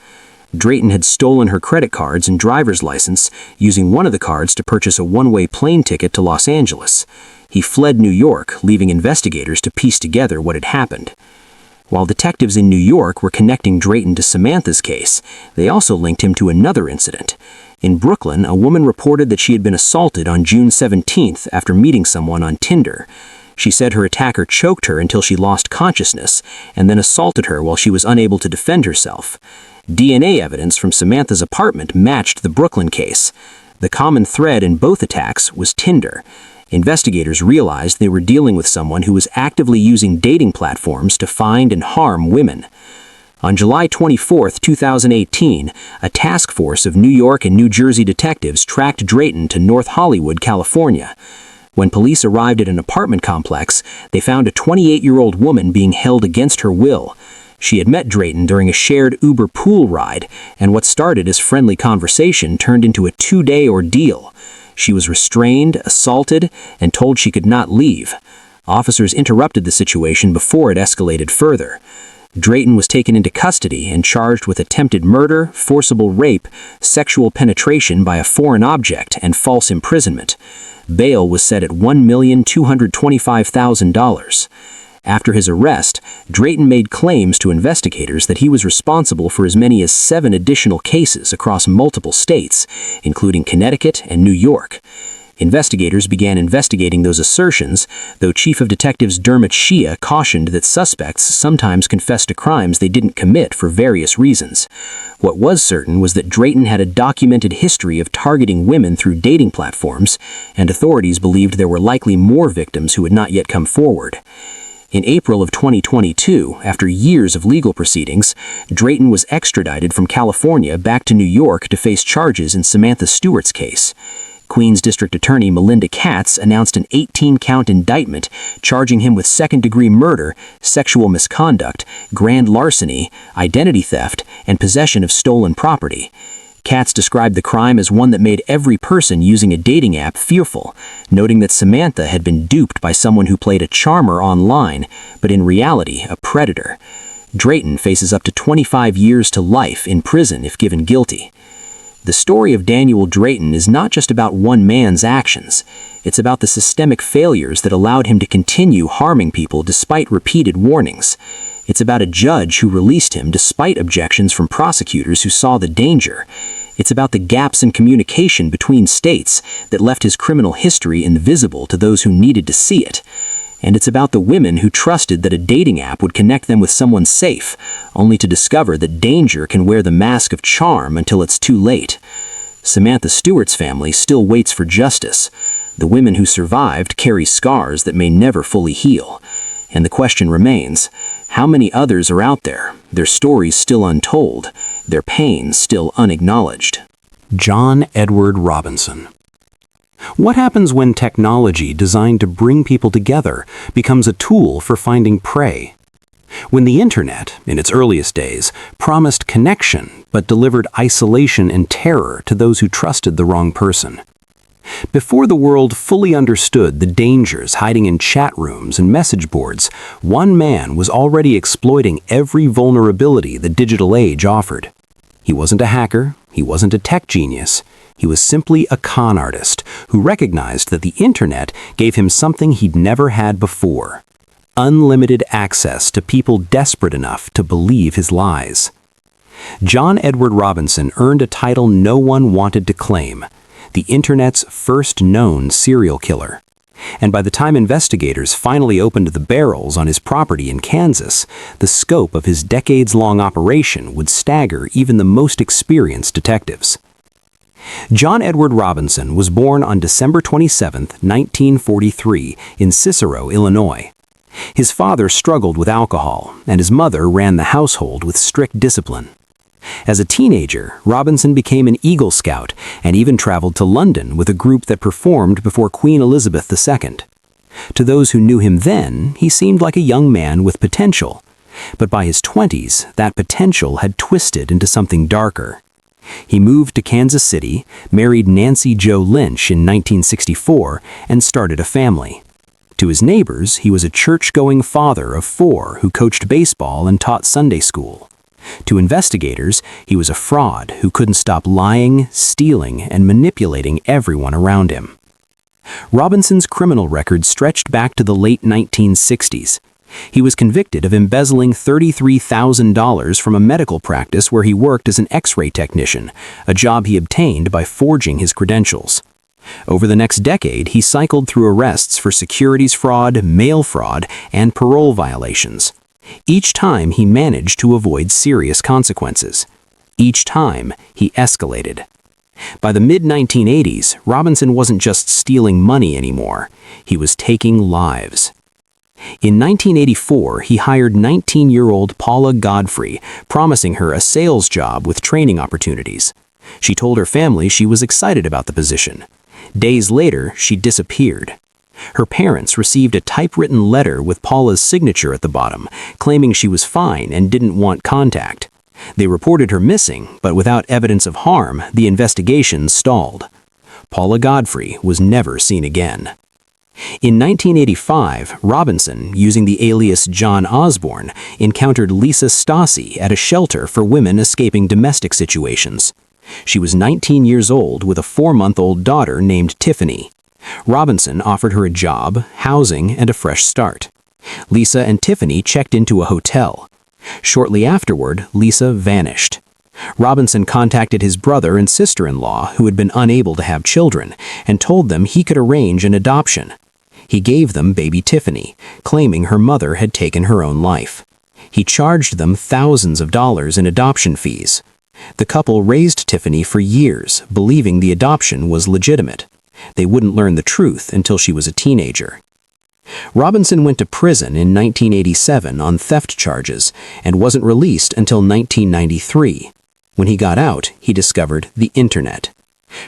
Drayton had stolen her credit cards and driver's license, using one of the cards to purchase a one-way plane ticket to Los Angeles. He fled New York, leaving investigators to piece together what had happened. While detectives in New York were connecting Drayton to Samantha's case, they also linked him to another incident. In Brooklyn, a woman reported that she had been assaulted on June 17th after meeting someone on Tinder. She said her attacker choked her until she lost consciousness and then assaulted her while she was unable to defend herself. DNA evidence from Samantha's apartment matched the Brooklyn case. The common thread in both attacks was Tinder. Investigators realized they were dealing with someone who was actively using dating platforms to find and harm women. On July 24, 2018, a task force of New York and New Jersey detectives tracked Drayton to North Hollywood, California. When police arrived at an apartment complex, they found a 28-year-old woman being held against her will. She had met Drayton during a shared Uber pool ride, and what started as friendly conversation turned into a 2-day ordeal. She was restrained, assaulted, and told she could not leave. Officers interrupted the situation before it escalated further. Drayton was taken into custody and charged with attempted murder, forcible rape, sexual penetration by a foreign object, and false imprisonment. Bail was set at $1,225,000. After his arrest, Drayton made claims to investigators that he was responsible for as many as 7 additional cases across multiple states, including Connecticut and New York. Investigators began investigating those assertions, though Chief of Detectives Dermot Shea cautioned that suspects sometimes confessed to crimes they didn't commit for various reasons. What was certain was that Drayton had a documented history of targeting women through dating platforms, and authorities believed there were likely more victims who had not yet come forward. In April of 2022, after years of legal proceedings, Drayton was extradited from California back to New York to face charges in Samantha Stewart's case. Queens District Attorney Melinda Katz announced an 18-count indictment charging him with second-degree murder, sexual misconduct, grand larceny, identity theft, and possession of stolen property. Katz described the crime as one that made every person using a dating app fearful, noting that Samantha had been duped by someone who played a charmer online, but in reality a predator. Drayton faces up to 25 years to life in prison if given guilty. The story of Daniel Drayton is not just about one man's actions. It's about the systemic failures that allowed him to continue harming people despite repeated warnings. It's about a judge who released him despite objections from prosecutors who saw the danger. It's about the gaps in communication between states that left his criminal history invisible to those who needed to see it. And it's about the women who trusted that a dating app would connect them with someone safe, only to discover that danger can wear the mask of charm until it's too late. Samantha Stewart's family still waits for justice. The women who survived carry scars that may never fully heal. And the question remains, how many others are out there, their stories still untold, their pain still unacknowledged? John Edward Robinson. What happens when technology designed to bring people together becomes a tool for finding prey? When the internet, in its earliest days, promised connection but delivered isolation and terror to those who trusted the wrong person? Before the world fully understood the dangers hiding in chat rooms and message boards, one man was already exploiting every vulnerability the digital age offered. He wasn't a hacker, he wasn't a tech genius. He was simply a con artist who recognized that the internet gave him something he'd never had before: unlimited access to people desperate enough to believe his lies. John Edward Robinson earned a title no one wanted to claim: the internet's first known serial killer. And by the time investigators finally opened the barrels on his property in Kansas, the scope of his decades-long operation would stagger even the most experienced detectives. John Edward Robinson was born on December 27, 1943, in Cicero, Illinois. His father struggled with alcohol, and his mother ran the household with strict discipline. As a teenager, Robinson became an Eagle Scout and even traveled to London with a group that performed before Queen Elizabeth II. To those who knew him then, he seemed like a young man with potential. But by his 20s, that potential had twisted into something darker. He moved to Kansas City, married Nancy Jo Lynch in 1964, and started a family. To his neighbors, he was a church-going father of 4 who coached baseball and taught Sunday school. To investigators, he was a fraud who couldn't stop lying, stealing, and manipulating everyone around him. Robinson's criminal record stretched back to the late 1960s. He was convicted of embezzling $33,000 from a medical practice where he worked as an X-ray technician, a job he obtained by forging his credentials. Over the next decade, he cycled through arrests for securities fraud, mail fraud, and parole violations. Each time he managed to avoid serious consequences. Each time he escalated. By the mid-1980s, Robinson wasn't just stealing money anymore. He was taking lives. In 1984, he hired 19-year-old Paula Godfrey, promising her a sales job with training opportunities. She told her family she was excited about the position. Days later, she disappeared. Her parents received a typewritten letter with Paula's signature at the bottom, claiming she was fine and didn't want contact. They reported her missing, but without evidence of harm, the investigation stalled. Paula Godfrey was never seen again. In 1985, Robinson, using the alias John Osborne, encountered Lisa Stassi at a shelter for women escaping domestic situations. She was 19 years old with a 4-month-old daughter named Tiffany. Robinson offered her a job, housing, and a fresh start. Lisa and Tiffany checked into a hotel. Shortly afterward, Lisa vanished. Robinson contacted his brother and sister-in-law, who had been unable to have children, and told them he could arrange an adoption. He gave them baby Tiffany, claiming her mother had taken her own life. He charged them thousands of dollars in adoption fees. The couple raised Tiffany for years, believing the adoption was legitimate. They wouldn't learn the truth until she was a teenager. Robinson went to prison in 1987 on theft charges and wasn't released until 1993. When he got out, he discovered the internet.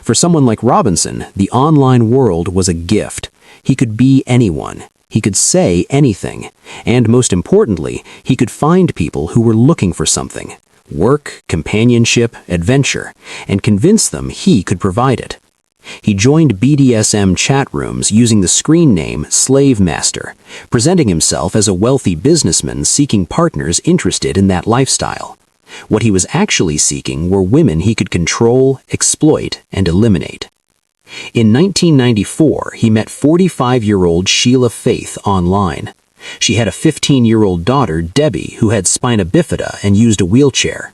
For someone like Robinson, the online world was a gift. He could be anyone. He could say anything. And most importantly, he could find people who were looking for something: work, companionship, adventure, and convince them he could provide it. He joined BDSM chat rooms using the screen name Slave Master, presenting himself as a wealthy businessman seeking partners interested in that lifestyle. What he was actually seeking were women he could control, exploit, and eliminate. In 1994, he met 45-year-old Sheila Faith online. She had a 15-year-old daughter, Debbie, who had spina bifida and used a wheelchair.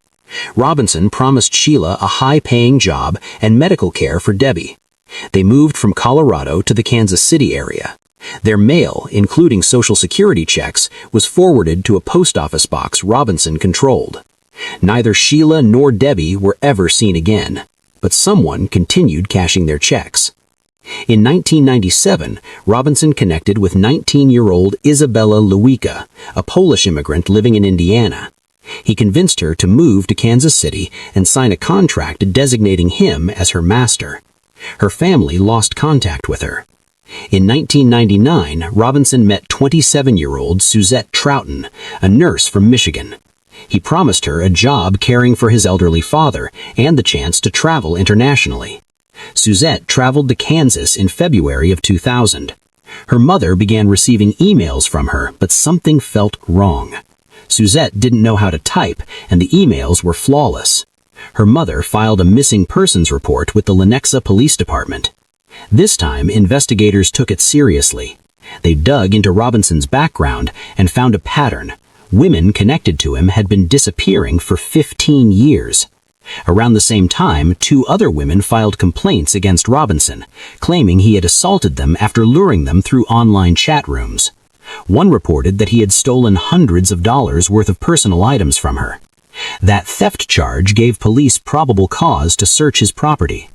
Robinson promised Sheila a high-paying job and medical care for Debbie. They moved from Colorado to the Kansas City area. Their mail, including Social Security checks, was forwarded to a post office box Robinson controlled. Neither Sheila nor Debbie were ever seen again, but someone continued cashing their checks. In 1997, Robinson connected with 19-year-old Izabela Luika, a Polish immigrant living in Indiana. He convinced her to move to Kansas City and sign a contract designating him as her master. Her family lost contact with her. In 1999, Robinson met 27-year-old Suzette Troughton, a nurse from Michigan. He promised her a job caring for his elderly father and the chance to travel internationally. Suzette traveled to Kansas in February of 2000. Her mother began receiving emails from her, but something felt wrong. Suzette didn't know how to type, and the emails were flawless. Her mother filed a missing persons report with the Lenexa Police Department. This time, investigators took it seriously. They dug into Robinson's background and found a pattern. Women connected to him had been disappearing for 15 years. Around the same time, 2 other women filed complaints against Robinson, claiming he had assaulted them after luring them through online chat rooms. One reported that he had stolen hundreds of dollars worth of personal items from her. That theft charge gave police probable cause to search his property.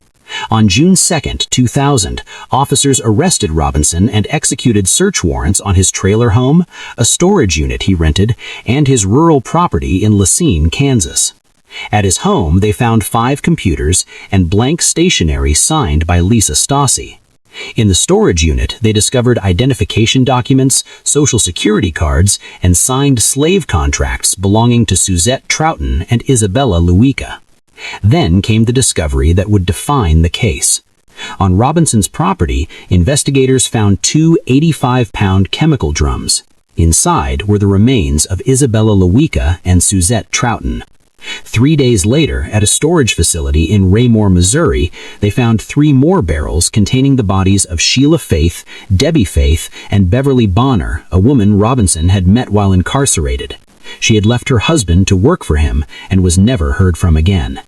On June 2, 2000, officers arrested Robinson and executed search warrants on his trailer home, a storage unit he rented, and his rural property in Lacine, Kansas. At his home, they found 5 computers and blank stationery signed by Lisa Stassi. In the storage unit, they discovered identification documents, social security cards, and signed slave contracts belonging to Suzette Troughton and Izabela Luika. Then came the discovery that would define the case. On Robinson's property, investigators found 2 85-pound chemical drums. Inside were the remains of Izabela Luika and Suzette Troughton. 3 days later, at a storage facility in Raymore, Missouri, they found 3 more barrels containing the bodies of Sheila Faith, Debbie Faith, and Beverly Bonner, a woman Robinson had met while incarcerated. She had left her husband to work for him and was never heard from again.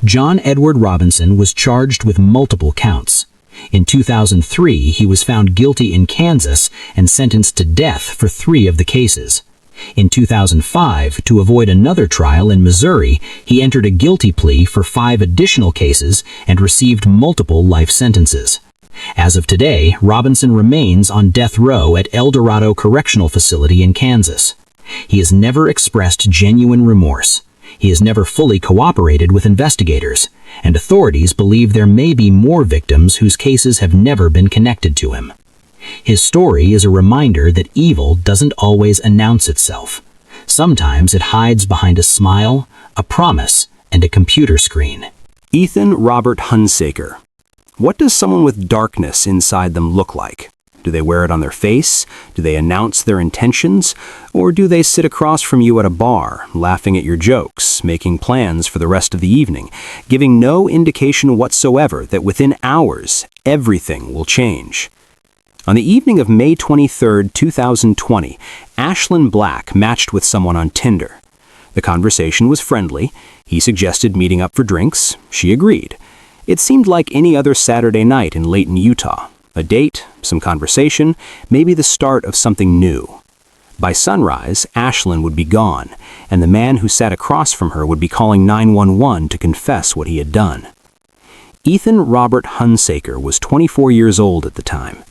John Edward Robinson was charged with multiple counts. In 2003, he was found guilty in Kansas and sentenced to death for 3 of the cases. In 2005, to avoid another trial in Missouri, he entered a guilty plea for 5 additional cases and received multiple life sentences. As of today, Robinson remains on death row at El Dorado Correctional Facility in Kansas. He has never expressed genuine remorse. He has never fully cooperated with investigators, and authorities believe there may be more victims whose cases have never been connected to him. His story is a reminder that evil doesn't always announce itself. Sometimes it hides behind a smile, a promise, and a computer screen. Ethan Robert Hunsaker. What does someone with darkness inside them look like? Do they wear it on their face? Do they announce their intentions? Or do they sit across from you at a bar, laughing at your jokes, making plans for the rest of the evening, giving no indication whatsoever that within hours, everything will change? On the evening of May 23, 2020, Ashlyn Black matched with someone on Tinder. The conversation was friendly. He suggested meeting up for drinks. She agreed. It seemed like any other Saturday night in Layton, Utah. A date, some conversation, maybe the start of something new. By sunrise, Ashlyn would be gone, and the man who sat across from her would be calling 911 to confess what he had done. Ethan Robert Hunsaker was 24 years old at the time.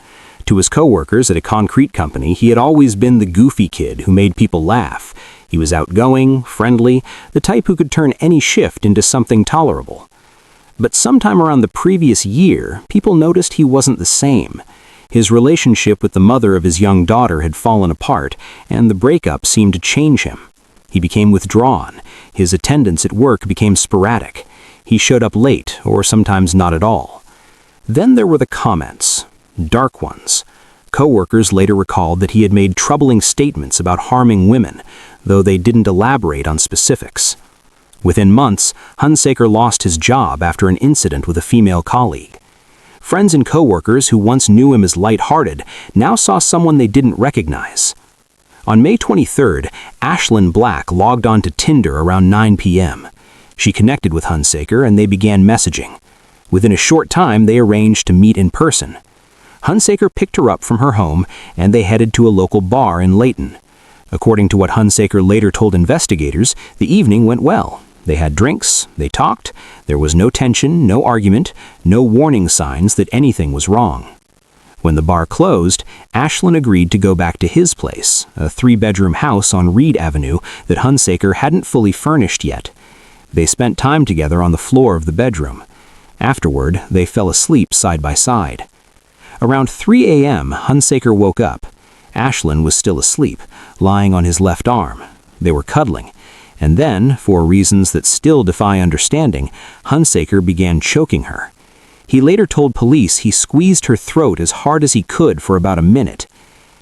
To his coworkers at a concrete company, he had always been the goofy kid who made people laugh. He was outgoing, friendly, the type who could turn any shift into something tolerable. But sometime around the previous year, people noticed he wasn't the same. His relationship with the mother of his young daughter had fallen apart, and the breakup seemed to change him. He became withdrawn. His attendance at work became sporadic. He showed up late, or sometimes not at all. Then there were the comments. Dark ones. Coworkers later recalled that he had made troubling statements about harming women, though they didn't elaborate on specifics. Within months, Hunsaker lost his job after an incident with a female colleague. Friends and coworkers who once knew him as lighthearted now saw someone they didn't recognize. On May 23rd, Ashlyn Black logged on to Tinder around 9 p.m. She connected with Hunsaker and they began messaging. Within a short time, they arranged to meet in person. Hunsaker picked her up from her home, and they headed to a local bar in Layton. According to what Hunsaker later told investigators, the evening went well. They had drinks, they talked, there was no tension, no argument, no warning signs that anything was wrong. When the bar closed, Ashlyn agreed to go back to his place, a 3-bedroom house on Reed Avenue that Hunsaker hadn't fully furnished yet. They spent time together on the floor of the bedroom. Afterward, they fell asleep side by side. Around 3 a.m., Hunsaker woke up. Ashlyn was still asleep, lying on his left arm. They were cuddling. And then, for reasons that still defy understanding, Hunsaker began choking her. He later told police he squeezed her throat as hard as he could for about a minute.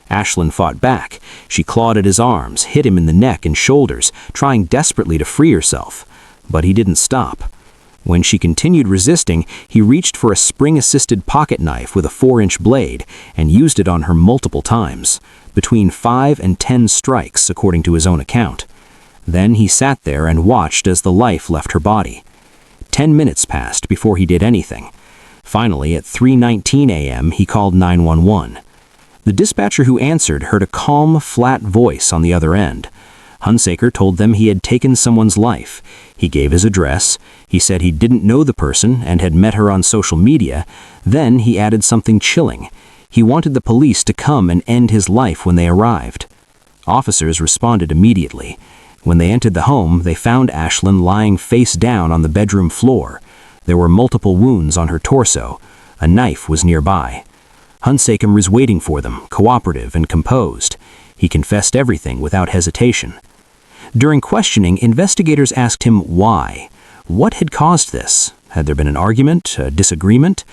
Ashlyn fought back. She clawed at his arms, hit him in the neck and shoulders, trying desperately to free herself. But he didn't stop. When she continued resisting, he reached for a spring-assisted pocket knife with a 4-inch blade and used it on her multiple times, between 5 and 10 strikes, according to his own account. Then he sat there and watched as the life left her body. 10 minutes passed before he did anything. Finally, at 3:19 a.m., he called 911. The dispatcher who answered heard a calm, flat voice on the other end. Hunsaker told them he had taken someone's life. He gave his address. He said he didn't know the person and had met her on social media. Then he added something chilling. He wanted the police to come and end his life when they arrived. Officers responded immediately. When they entered the home, they found Ashlyn lying face down on the bedroom floor. There were multiple wounds on her torso. A knife was nearby. Hunsaker was waiting for them, cooperative and composed. He confessed everything without hesitation. During questioning, investigators asked him why. What had caused this? Had there been an argument, a disagreement?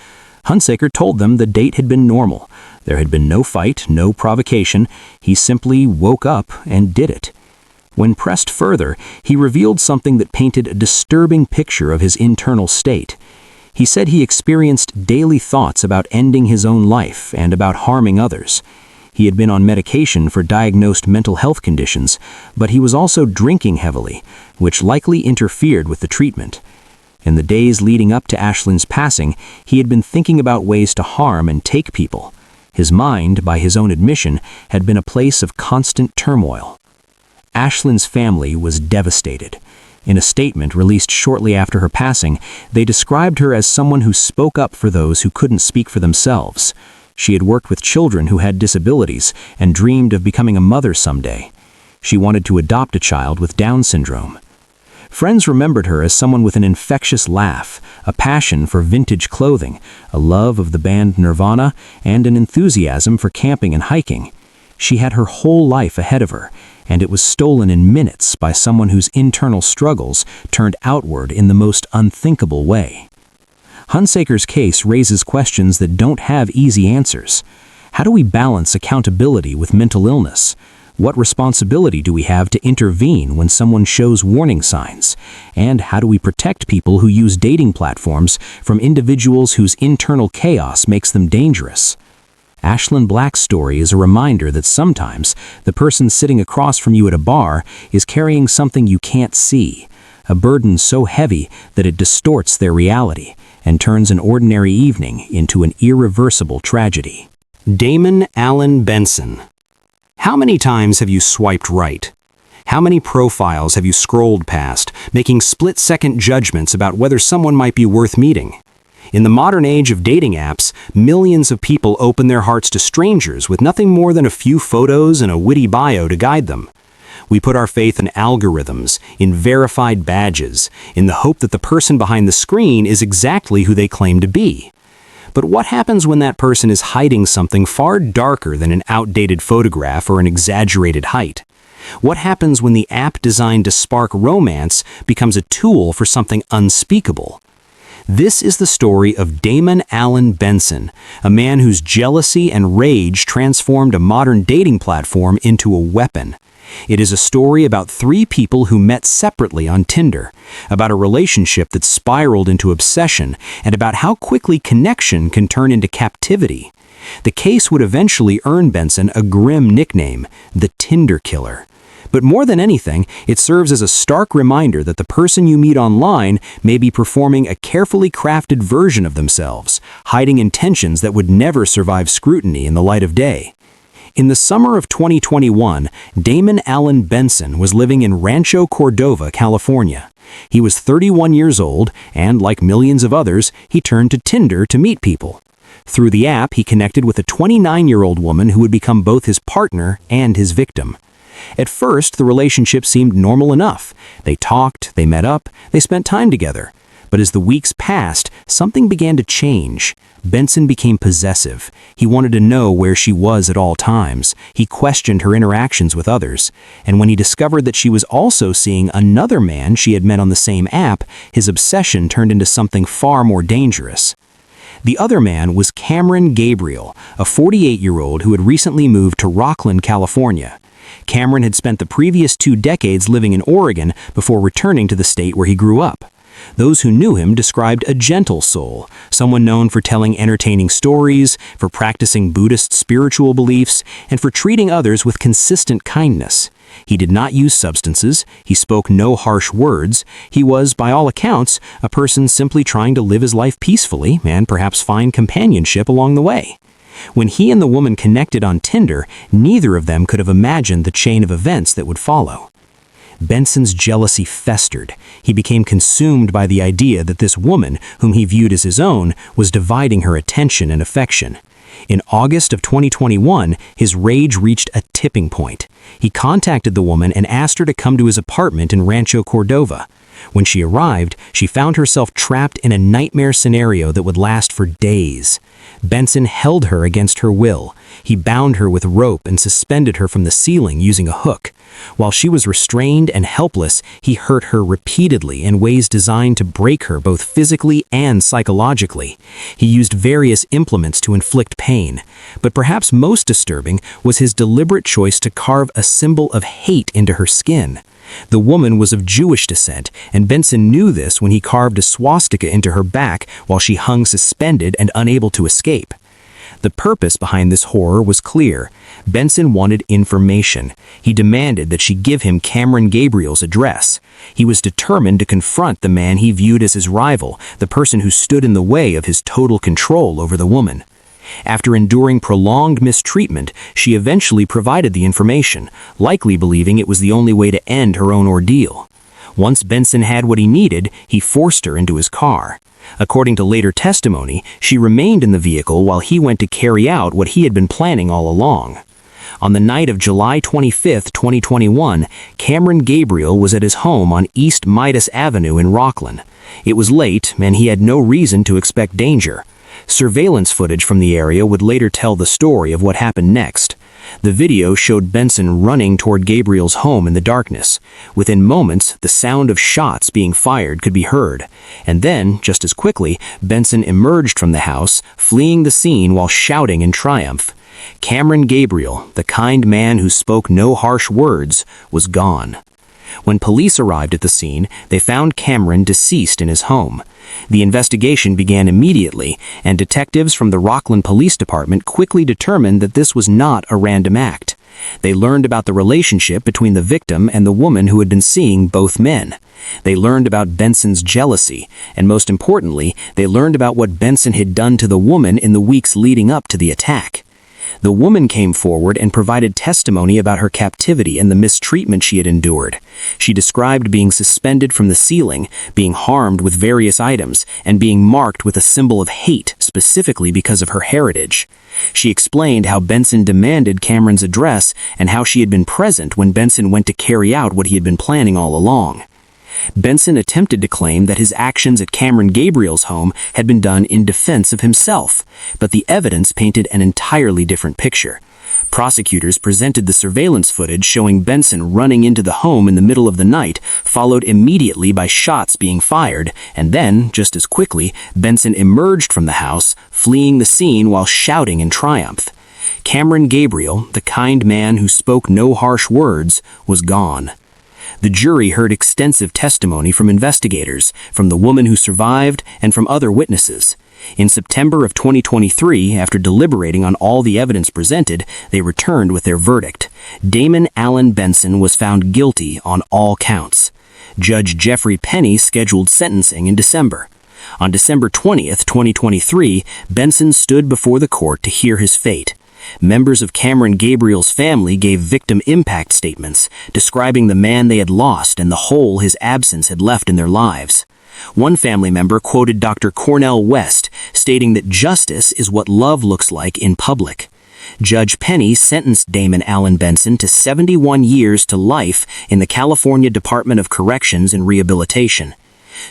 Hunsaker told them the date had been normal. There had been no fight, no provocation. He simply woke up and did it. When pressed further, he revealed something that painted a disturbing picture of his internal state. He said he experienced daily thoughts about ending his own life and about harming others. He had been on medication for diagnosed mental health conditions, but he was also drinking heavily, which likely interfered with the treatment. In the days leading up to Ashlyn's passing, he had been thinking about ways to harm and take people. His mind, by his own admission, had been a place of constant turmoil. Ashlyn's family was devastated. In a statement released shortly after her passing, they described her as someone who spoke up for those who couldn't speak for themselves. She had worked with children who had disabilities and dreamed of becoming a mother someday. She wanted to adopt a child with Down syndrome. Friends remembered her as someone with an infectious laugh, a passion for vintage clothing, a love of the band Nirvana, and an enthusiasm for camping and hiking. She had her whole life ahead of her, and it was stolen in minutes by someone whose internal struggles turned outward in the most unthinkable way. Hunsaker's case raises questions that don't have easy answers. How do we balance accountability with mental illness? What responsibility do we have to intervene when someone shows warning signs? And how do we protect people who use dating platforms from individuals whose internal chaos makes them dangerous? Ashlyn Black's story is a reminder that sometimes the person sitting across from you at a bar is carrying something you can't see, a burden so heavy that it distorts their reality and turns an ordinary evening into an irreversible tragedy. Damon Allen Benson. How many times have you swiped right? How many profiles have you scrolled past, making split-second judgments about whether someone might be worth meeting? In the modern age of dating apps, millions of people open their hearts to strangers with nothing more than a few photos and a witty bio to guide them. We put our faith in algorithms, in verified badges, in the hope that the person behind the screen is exactly who they claim to be. But what happens when that person is hiding something far darker than an outdated photograph or an exaggerated height? What happens when the app designed to spark romance becomes a tool for something unspeakable? This is the story of Damon Allen Benson, a man whose jealousy and rage transformed a modern dating platform into a weapon. It is a story about three people who met separately on Tinder, about a relationship that spiraled into obsession, and about how quickly connection can turn into captivity. The case would eventually earn Benson a grim nickname, the Tinder Killer. But more than anything, it serves as a stark reminder that the person you meet online may be performing a carefully crafted version of themselves, hiding intentions that would never survive scrutiny in the light of day. In the summer of 2021, Damon Allen Benson was living in Rancho Cordova, California. He was 31 years old, and like millions of others, he turned to Tinder to meet people. Through the app, he connected with a 29-year-old woman who would become both his partner and his victim. At first, the relationship seemed normal enough. They talked, they met up, they spent time together. But as the weeks passed, something began to change. Benson became possessive. He wanted to know where she was at all times. He questioned her interactions with others. And when he discovered that she was also seeing another man she had met on the same app, his obsession turned into something far more dangerous. The other man was Cameron Gabriel, a 48-year-old who had recently moved to Rockland, California. Cameron had spent the previous 2 decades living in Oregon before returning to the state where he grew up. Those who knew him described a gentle soul, someone known for telling entertaining stories, for practicing Buddhist spiritual beliefs, and for treating others with consistent kindness. He did not use substances, he spoke no harsh words, he was, by all accounts, a person simply trying to live his life peacefully and perhaps find companionship along the way. When he and the woman connected on Tinder, neither of them could have imagined the chain of events that would follow. Benson's jealousy festered. He became consumed by the idea that this woman, whom he viewed as his own, was dividing her attention and affection. In August of 2021, his rage reached a tipping point. He contacted the woman and asked her to come to his apartment in Rancho Cordova. When she arrived, she found herself trapped in a nightmare scenario that would last for days. Benson held her against her will. He bound her with rope and suspended her from the ceiling using a hook. While she was restrained and helpless, he hurt her repeatedly in ways designed to break her both physically and psychologically. He used various implements to inflict pain. But perhaps most disturbing was his deliberate choice to carve a symbol of hate into her skin. The woman was of Jewish descent, and Benson knew this when he carved a swastika into her back while she hung suspended and unable to escape. The purpose behind this horror was clear. Benson wanted information. He demanded that she give him Cameron Gabriel's address. He was determined to confront the man he viewed as his rival, the person who stood in the way of his total control over the woman. After enduring prolonged mistreatment, she eventually provided the information, likely believing it was the only way to end her own ordeal. Once Benson had what he needed, he forced her into his car. According to later testimony, she remained in the vehicle while he went to carry out what he had been planning all along. On the night of July 25, 2021, Cameron Gabriel was at his home on East Midas Avenue in Rockland. It was late, and he had no reason to expect danger. Surveillance footage from the area would later tell the story of what happened next. The video showed Benson running toward Gabriel's home in the darkness. Within moments, the sound of shots being fired could be heard. And then, just as quickly, Benson emerged from the house, fleeing the scene while shouting in triumph. Cameron Gabriel, the kind man who spoke no harsh words, was gone. When police arrived at the scene, they found Cameron deceased in his home. The investigation began immediately, and detectives from the Rockland Police Department quickly determined that this was not a random act. They learned about the relationship between the victim and the woman who had been seeing both men. They learned about Benson's jealousy, and most importantly, they learned about what Benson had done to the woman in the weeks leading up to the attack. The woman came forward and provided testimony about her captivity and the mistreatment she had endured. She described being suspended from the ceiling, being harmed with various items, and being marked with a symbol of hate specifically because of her heritage. She explained how Benson demanded Cameron's address and how she had been present when Benson went to carry out what he had been planning all along. Benson attempted to claim that his actions at Cameron Gabriel's home had been done in defense of himself, but the evidence painted an entirely different picture. Prosecutors presented the surveillance footage showing Benson running into the home in the middle of the night, followed immediately by shots being fired, and then, just as quickly, Benson emerged from the house, fleeing the scene while shouting in triumph. Cameron Gabriel, the kind man who spoke no harsh words, was gone. The jury heard extensive testimony from investigators, from the woman who survived, and from other witnesses. In September of 2023, after deliberating on all the evidence presented, they returned with their verdict. Damon Allen Benson was found guilty on all counts. Judge Jeffrey Penny scheduled sentencing in December. On December 20th, 2023, Benson stood before the court to hear his fate. Members of Cameron Gabriel's family gave victim impact statements, describing the man they had lost and the hole his absence had left in their lives. One family member quoted Dr. Cornell West, stating that justice is what love looks like in public. Judge Penny sentenced Damon Allen Benson to 71 years to life in the California Department of Corrections and Rehabilitation.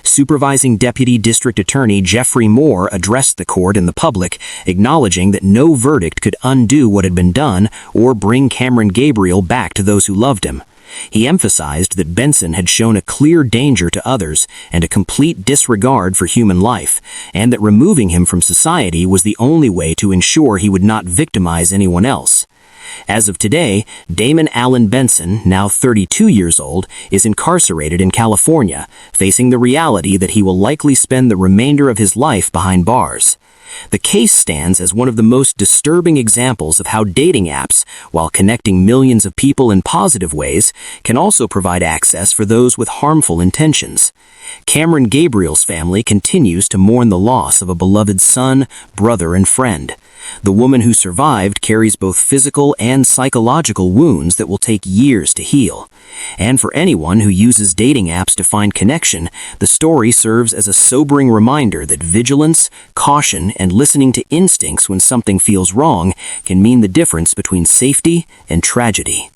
Supervising Deputy District Attorney Jeffrey Moore addressed the court and the public, acknowledging that no verdict could undo what had been done or bring Cameron Gabriel back to those who loved him. He emphasized that Benson had shown a clear danger to others and a complete disregard for human life, and that removing him from society was the only way to ensure he would not victimize anyone else. As of today, Damon Allen Benson, now 32 years old, is incarcerated in California, facing the reality that he will likely spend the remainder of his life behind bars. The case stands as one of the most disturbing examples of how dating apps, while connecting millions of people in positive ways, can also provide access for those with harmful intentions. Cameron Gabriel's family continues to mourn the loss of a beloved son, brother, and friend. The woman who survived carries both physical and psychological wounds that will take years to heal. And for anyone who uses dating apps to find connection, the story serves as a sobering reminder that vigilance, caution, and listening to instincts when something feels wrong can mean the difference between safety and tragedy.